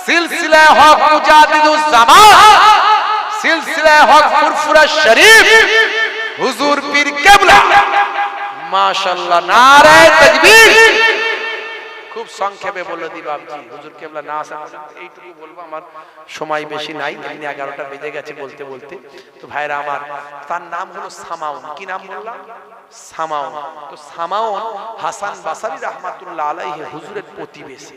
সিলসিলা হক মুজাহিদুজ জামান, সিলসিলা হক ফুরফুরা শরীফ, হুজুর পীর কেবলা। মাশাআল্লাহ, নারে তাকবীর। খুব সংক্ষেপে বলে দিই বাবজি, হুজুর কেবলা না আসা এইটুকু বলবো, আমার সময় বেশি নাই। এমনি 11টা বেজে গেছে বলতে বলতে। তো ভাইরা আমার, তার নাম হলো সামাউন। কি নাম বললাম? সামাউন। তো সামাউন হাসান বসরি রাহমাতুল্লাহ আলাইহি হুজুরের প্রতিবেশী।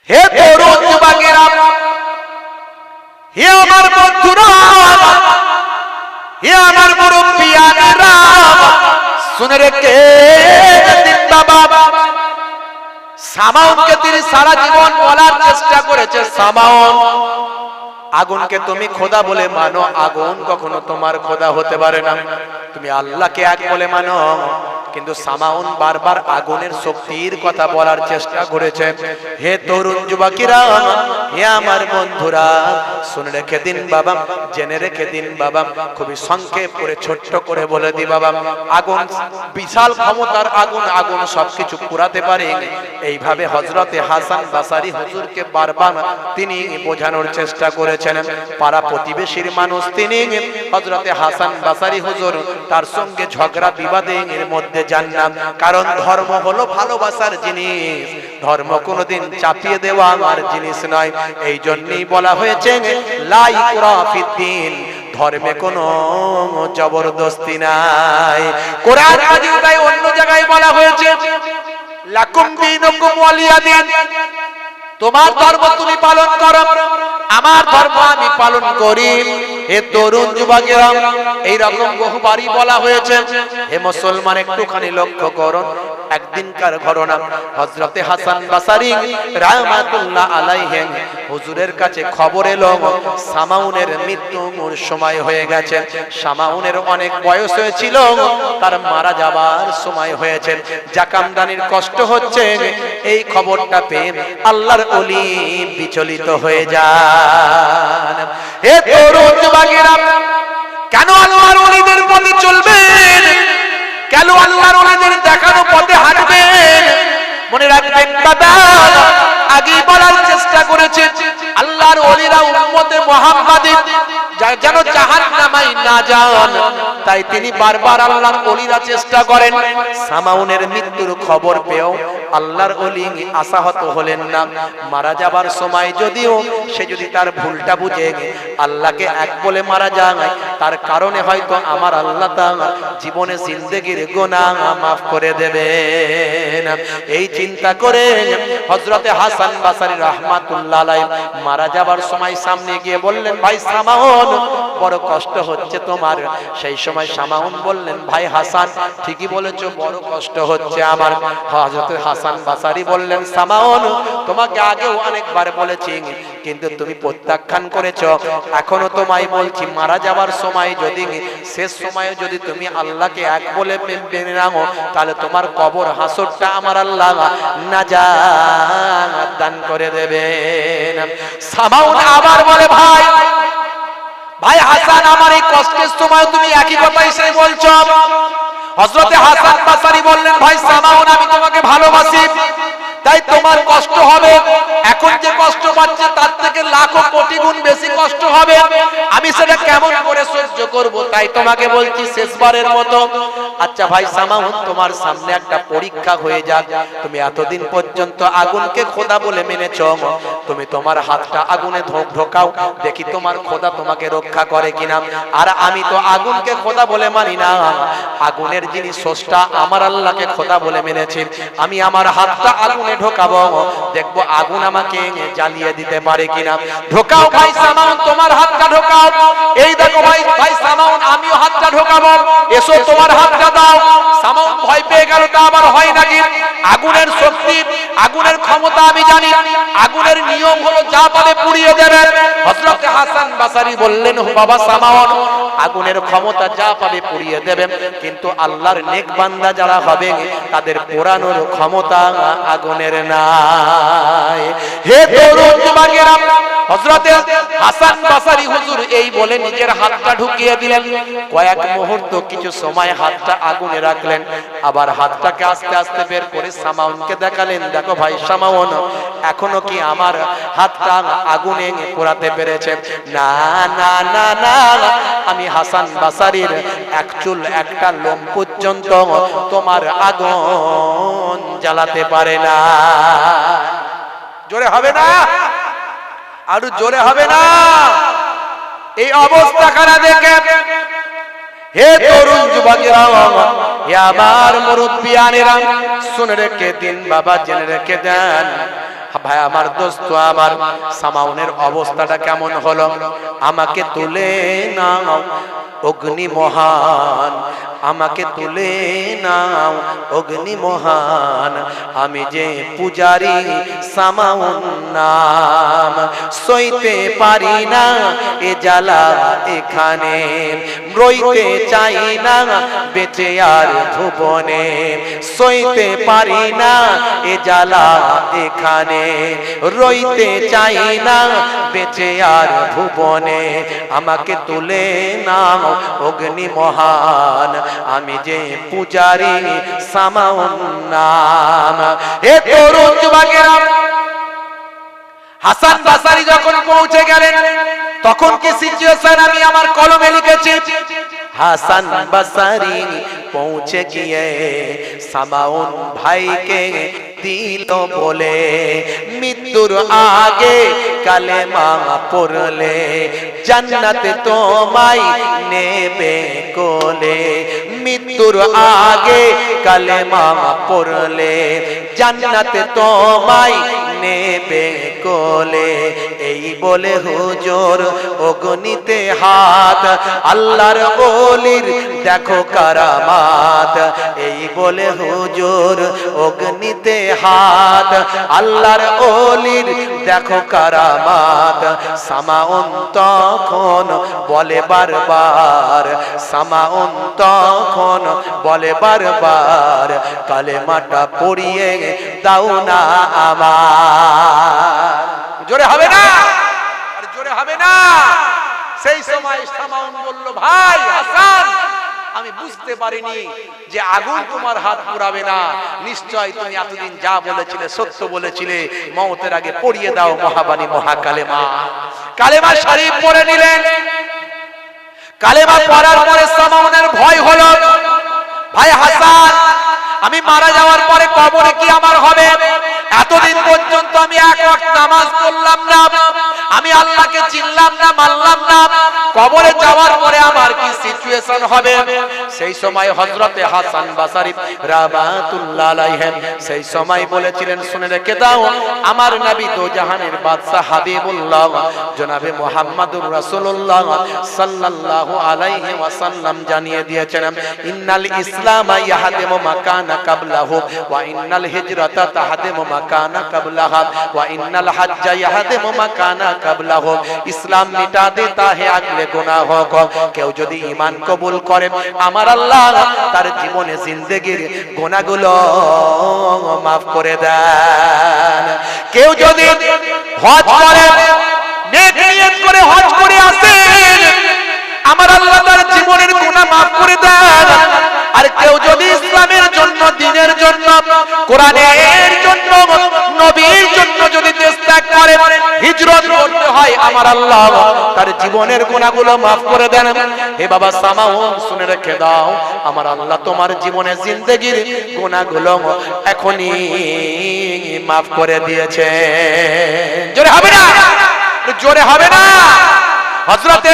হে তরুণ যুবকেরা, হে আমার বন্ধুরা, হে আমার মুরব্বিয়ানেরা, শুনে রেখে দিন বাবা। সামাউনকে তিনি সারা জীবন বলার চেষ্টা করেছে, সামাউন, আগুনকে তুমি খোদা বলে মানো, আগুন কখনো তোমার খোদা হতে পারে না। তুমি আল্লাহকে এক বলে মানো। কিন্তু সামাউন বারবার আগুনের শক্তির কথা বলার চেষ্টা করেছে। হে তরুণ যুবকেরা, হে আমার বন্ধুরা, শুনে রেখে দিন বাবা, জেনে রেখে দিন বাবা। খুবই সংক্ষেপ করে ছোট্ট করে বলে দি বাবা, আগুন বিশাল ক্ষমতার আগুন, আগুন সবকিছু পুরাতে পারে। এইভাবে হযরতে হাসান বসরি হুজুরকে বারবার তিনি বোঝানোর চেষ্টা করেছেন। পাড়া প্রতিবেশীর মানুষ তিনি। হযরতে হাসান বসরি হুজুর তার সঙ্গে ঝগড়া বিবাদে এর মধ্যে যান না, কারণ ধর্ম হলো ভালোবাসার জিনিস, ধর্ম কোনোদিন চাপিয়ে দেওয়া আমার জিনিস নয়। এই জন্যই বলা হয়েছে লা ইকরাহা ফিদ্দীন, ধর্মে কোনো জবরদস্তি নাই। কোরআন মাজিদে অন্য জায়গায় বলা হয়েছে লাকুম দীনুকুম ওয়ালিয়া দীন, তোমার ধর্ম তুমি পালন করো, আমার ধর্ম আমি পালন করি। হে তরুণ যুবকেরা, এই রকম বহুবারই বলা হয়েছে। হে মুসলমান, একটুখানি লক্ষ্য করুন, একদিনকার ঘটনা। হযরতে হাসান বসরি রাহমাতুল্লাহ আলাইহি হুজুরের কাছে খবর এলো সামাউনের মৃত্যুর সময় হয়ে গেছে। সামাউনের অনেক বয়স হয়েছিল, তার মারা যাবার সময় হয়েছে। জাকামদানির কষ্ট হচ্ছে, এই খবরটা পেয়ে আল্লাহর ওলি বিচলিত হয়ে যান। হে তরুণ যুবকেরা, কেন আল্লাহর ওলিদের পথে চলবেন? কেন আল্লাহর ওলিদের দেখানো পথে হাঁটবেন? মনে রাখবেন দাদা, আগেই বলার চেষ্টা করেছে, আল্লাহর ওলিরা উম্মতে মুহাম্মাদী যেন জাহান্নামায় না যান, তাই তিনি বারবার আল্লাহর ওলিরা চেষ্টা করেন। সামাউনের মৃত্যুর খবর পেয়েও আল্লাহর ওলি আশাহত হলেন না। মারা যাবার সময় যদিও সে যদি তার ভুলটা বুঝে আল্লাহকে এক বলে মারা যায়, তার কারণে হয়তো আমার আল্লাহ তাআলা জীবনে জিন্দেগির গুনাহ মাফ করে দেবেন। এই চিন্তা করে হযরতে হাসান বসরি রাহমাতুল্লাহ আলাইহি মারা যাবার সময় সামনে গিয়ে বললেন, ভাই সামাউন, বড় কষ্ট হচ্ছে তোমার। সেই সময় সামাউন বললেন, ভাই হাসান, ঠিকই বলেছো, বড় কষ্ট হচ্ছে আমার। হযরত হাসান বসরি বললেন, সামাউন, তোমাকে আগেও অনেকবার বলেছি, কিন্তু তুমি প্রত্যাখ্যান করেছো। এখনো তোমায় বলছি, মারা যাবার সময় যদি, শেষ সময়ে যদি তুমি আল্লাহকে এক বলে মেনে নাও, তাহলে তোমার কবর হাসরটা আমার আল্লাহ নাজাত দান করে দেবেন। সামাউন আবার বলে, ভাই হাসান, আমার এই কষ্টের সময় তুমি একই কথা এসে বলছো। হযরতে হাসান বসরি বললেন, ভাই সামাউন, আমি তোমাকে ভালোবাসি, তাই তোমার কষ্ট হবে। এখন যে কষ্ট পাচ্ছে তার থেকে লাখো কোটি গুণ বেশি কষ্ট হবে। আমি সেটা কেমন করে সহ্য করব? তাই তোমাকে বলছি শেষবারের মতো, আচ্ছা ভাই সামাউন, তোমার সামনে একটা পরীক্ষা হয়ে যাক। তুমি এতদিন পর্যন্ত আগুনকে খোদা বলে মেনেছো, তুমি তোমার হাতটা আগুনে ঢোকাও, দেখি তোমার খোদা তোমাকে রক্ষা করে কিনা। আর আমি তো আগুনকে খোদা বলে মানি না, আগুনের যিনি স্রষ্টা আমার আল্লাহকে খোদা বলে মেনেছি। আমি আমার হাতটা আগুনে ঢোকাবো, দেখবো আগুন আমাকে জ্বালিয়ে দিতে পারে কিনা। ঢোকাও ভাই সামাউন, তোমার হাতটা ঢোকাও। এই দেখো ভাই সামাউন, আমিও হাতটা ঢোকাবো, এসো তোমার হাতটা দাও। সামাউন ভয় পেয়ে গেল, তা আবার হয় নাকি? আগুনের শক্তি, আগুনের ক্ষমতা আমি জানি, আগুনের নিয়ম হলো যা পাবে পুড়িয়ে দেবে। হযরত হাসান বসরি বললেন, বাবা সামাউন, আগুনের ক্ষমতা যা পাবে পুড়িয়ে দেবে, কিন্তু আল্লাহর নেক বান্দা যারা হবে তাদের পোড়ানোর ক্ষমতা আগুনের নাই। হে তরুণ যুবকেরা, হযরত হাসান বসরি হুজুর এই বলে নিজের হাতটা ঢুকিয়ে দিলেন। কয়েক মুহূর্ত কিছু সময় হাতটা আগুনে রাখলেন, আবার হাতটাকে আস্তে আস্তে বের করে সামাউনকে দেখালেন, দেখো ভাই সামাউন, এখনো কি আমার হাতটা আগুনে পোড়াতে পেরেছে? না না না না, আমি হাসান বসরির এক চুল একটা লোম পর্যন্ত তোমার আগুন জ্বালাতে পারে না। জোরে হবে না? আরো জোরে হবে না? এই অবস্থা খানা দেখে হে তরুণ যুবকেরা, হে আমার মুরব্বিয়ানেরা, শুনে রেখে দিন বাবা, জেনে রেখে দেন ভাই আমার দোস্ত আমার, সামাউনের অবস্থাটা কেমন হলো? আমাকে তুলে নাও অগ্নি মহান, আমাকে তুলে নাও অগ্নি মহান, আমি যে পূজারি সামাউন নাম, সইতে পারি না এ জ্বালা এখানে, রইতে চাই না বেঁচে আর ভুবনে, সইতে পারি না এ জ্বালা এখানে, রইতে চাই না বেঁচে আর ভুবনে, আমাকে তুলে নাও অগ্নি মহান, আমি যে পূজারি সামাউন নাম। হে তরুণ যুবকেরা, হাসান বসরি যখন পৌঁছে গেলেন, তখন কি সিচুয়েশন আমি আমার কলমে লিখেছি। হাসান বসরি পৌঁছে গিয়ে সামাউন ভাইকে দিল বলে, মৃত্যুর আগে কালেমা পড়লে জান্নাতে তোমায় নেবে কোলে, মৃত্যুর আগে কালেমা পড়লে জান্নাতে তোমায় নেবে কোলে, এই বলে হুজুর অগণিতে হাত, আল্লাহর ওলির দেখো কারামাত, এই বলে হুজুর অগণিতে হাত, আল্লাহর ওলির দেখো কারামাত। সামাউন তখন বলে বারবার, সামাউন তখন বলে বারবার, কালেমাটা পড়িয়ে দাও না আমার। জোরে হবে না, আর জোরে হবে না। সেই সময় সামাউন বলল, ভাই হাসান, আমি বুঝতে পারিনি যে আগুন তোমার হাত পুড়াবে না, নিশ্চয় তুমি এতদিন যা বলেছিলে সত্য বলেছিলে, মওতের আগে পড়িয়ে দাও মহাবাণী মহাকালেমা। কালেমা শরীফ পড়ে নিলেন। কালেমা পড়ার পরে সামাউনের ভয় হলো, ভাই হাসান, আমি মারা যাওয়ার পরে কবরে কি আমার হবে? এতদিন পর্যন্ত আমি এক ওয়াক্ত নামাজ পড়লাম না, আমি আল্লাহকে চিনলাম না, মানলাম না, কবরে যাওয়ার পরে আমার কি সিচুয়েশন হবে? সেই সময় হযরতে হাসান বসরি রাহমাতুল্লাহ আলাইহি সেই সময় বলেছিলেন, শুনে রেখে দাও, আমার নবী দো জাহানের বাদশা হাবিবুল্লাহ জনাবে মুহাম্মদুর রাসূলুল্লাহ সাল্লাল্লাহু আলাইহি ওয়াসাল্লাম জানিয়ে দিয়েছেন, ইন্নাল ইসলামা ইয়াহদিমু মাকানা কাবলাহু ওয়া ইন্নাল হিজরাতা তাহদিমু মাকানা কাবলাহা ওয়া ইন্নাল হজ্জা ইয়াহদিমু মাকানা কাবলাহু। ইসলাম মিটা দেতা হে আগলে গুনাহ কো। কেউ যদি ঈমান কবুল করে, আমার আল্লাহ তার জীবনে জিন্দেগির গুনাহগুলো maaf করে দেন। কেউ যদি হজ করে, নেক নিয়ত করে হজ করে আসে, আমার আল্লাহ তার জীবনের গুনাহ maaf করে দেন। আর কেউ যদি ইসলামের জন্য, দ্বীনের জন্য, কোরআনের জন্য, নবীর জন্য যদি দেশ ত্যাগ করে, হিজরত করতে হয়, আমার আল্লাহ তার জীবনের গুনাহগুলো maaf করে দেন। হে বাবা সামাউন, শুনে রেখে দাও, আমার আল্লাহ তোমার জীবনের জিন্দেগির গুনাহগুলো এখনই maaf করে দিয়েছে। জোরে হবে না, জোরে হবে না। হযরতে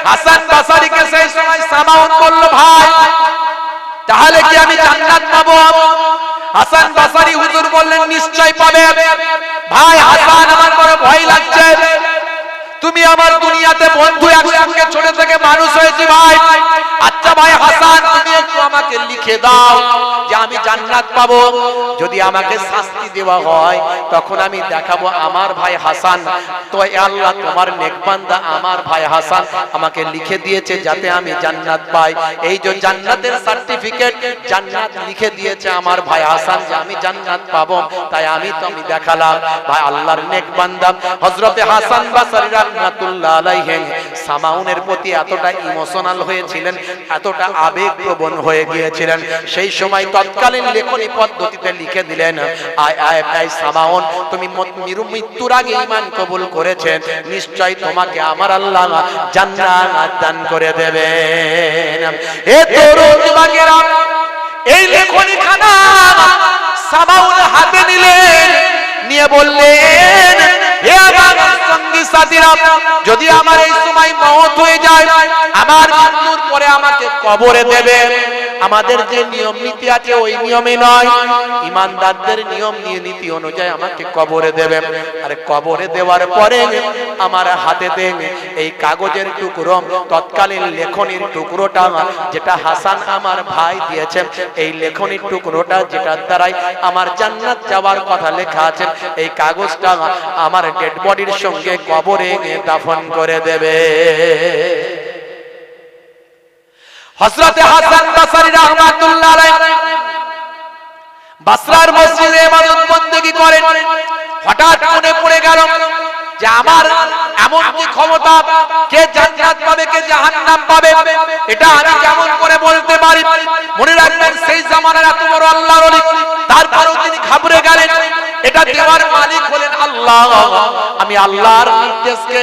হাসান বসরিকে সেই সময় সামাউন বলল, ভাই তাহলে কি আমি জান্নাত পাবো? হাসান বসরি হুজুর বললেন, নিশ্চয় পাবে। ভাই হাসান, আমার বড় ভয় লাগছে, তুমি আমার দুনিয়াতে বন্ধু, একসঙ্গে ছোট থেকে মানুষ হয়েছি ভাই। আচ্ছা ভাই হাসান, তুমি একটু আমাকে লিখে দাও যে আমি জান্নাত পাবো। যদি আমাকে শাস্তি দেওয়া হয়, তখন আমি দেখাবো আমার ভাই হাসান তো আল্লাহ তোমার নেক বান্দা আমার ভাই হাসান আমাকে লিখে দিয়েছে যাতে আমি জান্নাত পাই। এই যে জান্নাতের সার্টিফিকেট, জান্নাত লিখে দিয়েছে আমার ভাই হাসান যে আমি জান্নাত পাবো, তাই আমি দেখালাম। ভাই আল্লাহর নেক বান্দা হযরতে হাসান বসরি রাহমাতুল্লাহ আলাইহি সামাউনের প্রতি এতটা ইমোশনাল হয়েছিলেন, এতটা আবেগপ্রবণ হয়ে গিয়েছিলেন, সেই সময় তৎকালীন লেখনী পদ্ধতিতে লিখে দিলেন, আয় সামাউন, তুমি মৃত্যুর আগে ঈমান কবুল করেছেন, নিশ্চয় তোমাকে আমার আল্লাহ জান্নাত দান করে দেবেন। এ তরুণ যুবকেরা, এই লেখনী খানা সামাউন হাতে নিলেন, নিয়ে বললেন, হে আমার সঙ্গী সাথীরা, যদি আমার এই সময় মওত হয়ে যায়, আমার মৃত্যুর পরে আমাকে কবরে দেবে। আমাদের যে নিয়ম নীতি আছে ওই নিয়মে নয়, ইমানদারদের নিয়ম নীতি অনুযায়ী আমাকে কবরে দেবে। আর কবরে দেওয়ার পরে আমার হাতে দেন এই কাগজের টুকরো, তৎকালীন লেখনির টুকরোটা যেটা হাসান আমার ভাই দিয়েছে, এই লেখনির টুকরোটা যেটার দ্বারাই আমার জান্নাত যাওয়ার কথা লেখা আছে, এই কাগজটা আমার ডেড বডির সঙ্গে কবরে দাফন করে দেবে। হযরতে হাসান বসরি রাহমাতুল্লাহ আলাইহি বসরার মসজিদে ইবাদত বندگی করেন। হঠাৎ মনে পড়ে গেল যে আমার এমন কি ক্ষমতা, কে জান্নাত পাবে কে জাহান্নাম পাবে, এটা আমি কেমন করে বলতে পারি? মনে রাখবেন সেই জামানার এত বড় আল্লাহর ওলি, তারপরেও তিনি ঘাবড়ে গেলেন। এটা দেওয়ার মালিক হলেন আল্লাহ। আমি আল্লাহর নির্দেশকে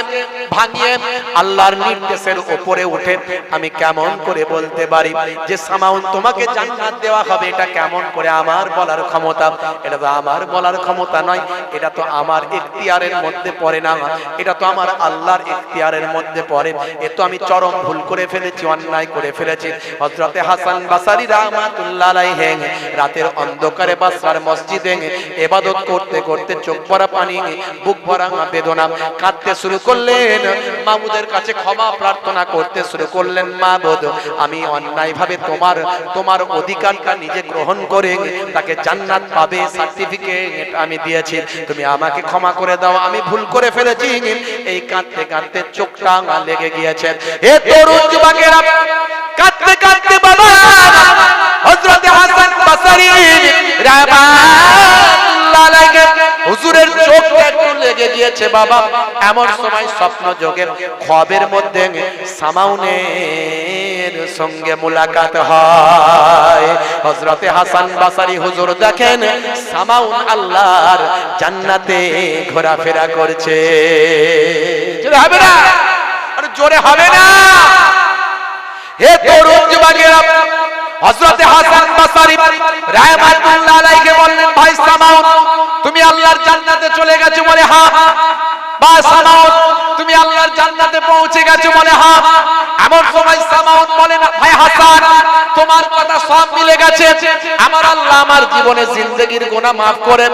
ভাঙিয়ে আল্লাহর নির্দেশের উপরে উঠে আমি কেমন করে বলতে পারি যে সামাউন তোমাকে জান্নাত দেওয়া হবে? এটা কেমন করে আমার বলার ক্ষমতা? এটা তো আমার বলার ক্ষমতা নয়, এটা তো আমার ইখতিয়ারের মধ্যে পড়ে না, এটা তো আমার আল্লাহর ইখতিয়ারের মধ্যে পড়ে। এ তো আমি চরম ভুল করে ফেলেছি, অন্যায় করে ফেলেছি। হযরতে হাসান বসরি রাহমাতুল্লাহ আলাইহি রাতের অন্ধকারে বাসরার মসজিদে ইবাদত করতে করতে চোখ ভরা পানি, বুক ভরা বেদনা, কাঁদতে শুরু করলেন। মাবুদের কাছে ক্ষমা প্রার্থনা করতে শুরু করলেন। মাবুদ, আমি অন্যায়ভাবে তোমার অধিকারটা নিজে গ্রহণ করে তাকে জান্নাত পাবে সার্টিফিকেট আমি দিয়েছি, তুমি আমাকে ক্ষমা করে দাও, আমি ভুল করে ফেলেছি। এই কাঁদতে কাঁদতে চোখটা লেগে গিয়েছে। এ তরুণ যুবকেরা কাঁদতে কাঁদতে বাবা হযরত হাসান বসরি রাহমাতুল্লাহ আলাইহি হুজুরের চোখটা একটু লেগে গিয়েছে বাবা। এমন সময় স্বপ্ন যোগে খ্বাবের মধ্যে সামাউনের সঙ্গে মুলাকাত হয়। হযরতে হাসান বসরি হুজুর দেখেন সামাউন আল্লাহর জান্নাতে ঘোরাফেরা করছে। জোরে হবে না? আরে জোরে হবে না? হে তরুণ যুবকেরা, হযরতে হাসান বসরি রাহমাতুল্লাহ আলাইহি বললেন, ভাই সামাউন তুমি আল্লাহর জান্নাতে চলে গেছো? বলে হ্যাঁ। বা সামাউন তুমি আল্লাহর জান্নাতে পৌঁছে গেছো? বলে হ্যাঁ। এমন সময় সামাউন বলে না, ভাই হাসান তোমার কথা সব মিলে গেছে, আমার আল্লাহ আমার জীবনে জিন্দেগির গুনাহ maaf করে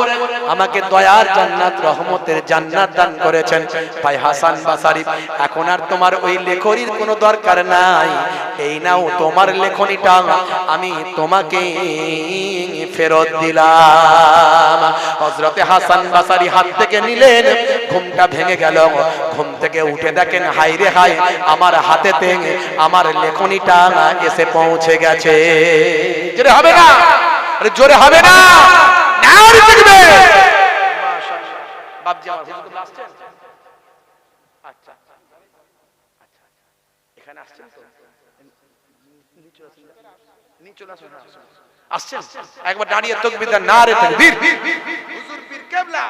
আমাকে দয়ার জান্নাত রহমতের জান্নাত দান করেছেন। ভাই হাসান বসরি এখন আর তোমার ওই লেখনির কোনো দরকার নাই, এই নাও তোমার লেখনিটা আমি তোমাকে ফেরত দিলাম। হযরতে হাসান বসরি হাত থেকে নিলেন, ঘুমটা ভেঙে গেল। ঘুম থেকে উঠে দেখেন হায় রে হায়, আমার হাতেতে আমার লেখনিটা এসে পৌঁছে গেছে। জোরে হবে না? আরে জোরে হবে না? নারে দেখবে মাশাআল্লাহ। বাপজি আমার হুজুর আসছেন? আচ্ছা আচ্ছা, এখানে আসছেন তো? নিচে আসুন, আসছেন? একবার দাঁড়িয়ে তাকবীর দেন, নারে তাকবীর। হুজুর পীর কেবলা।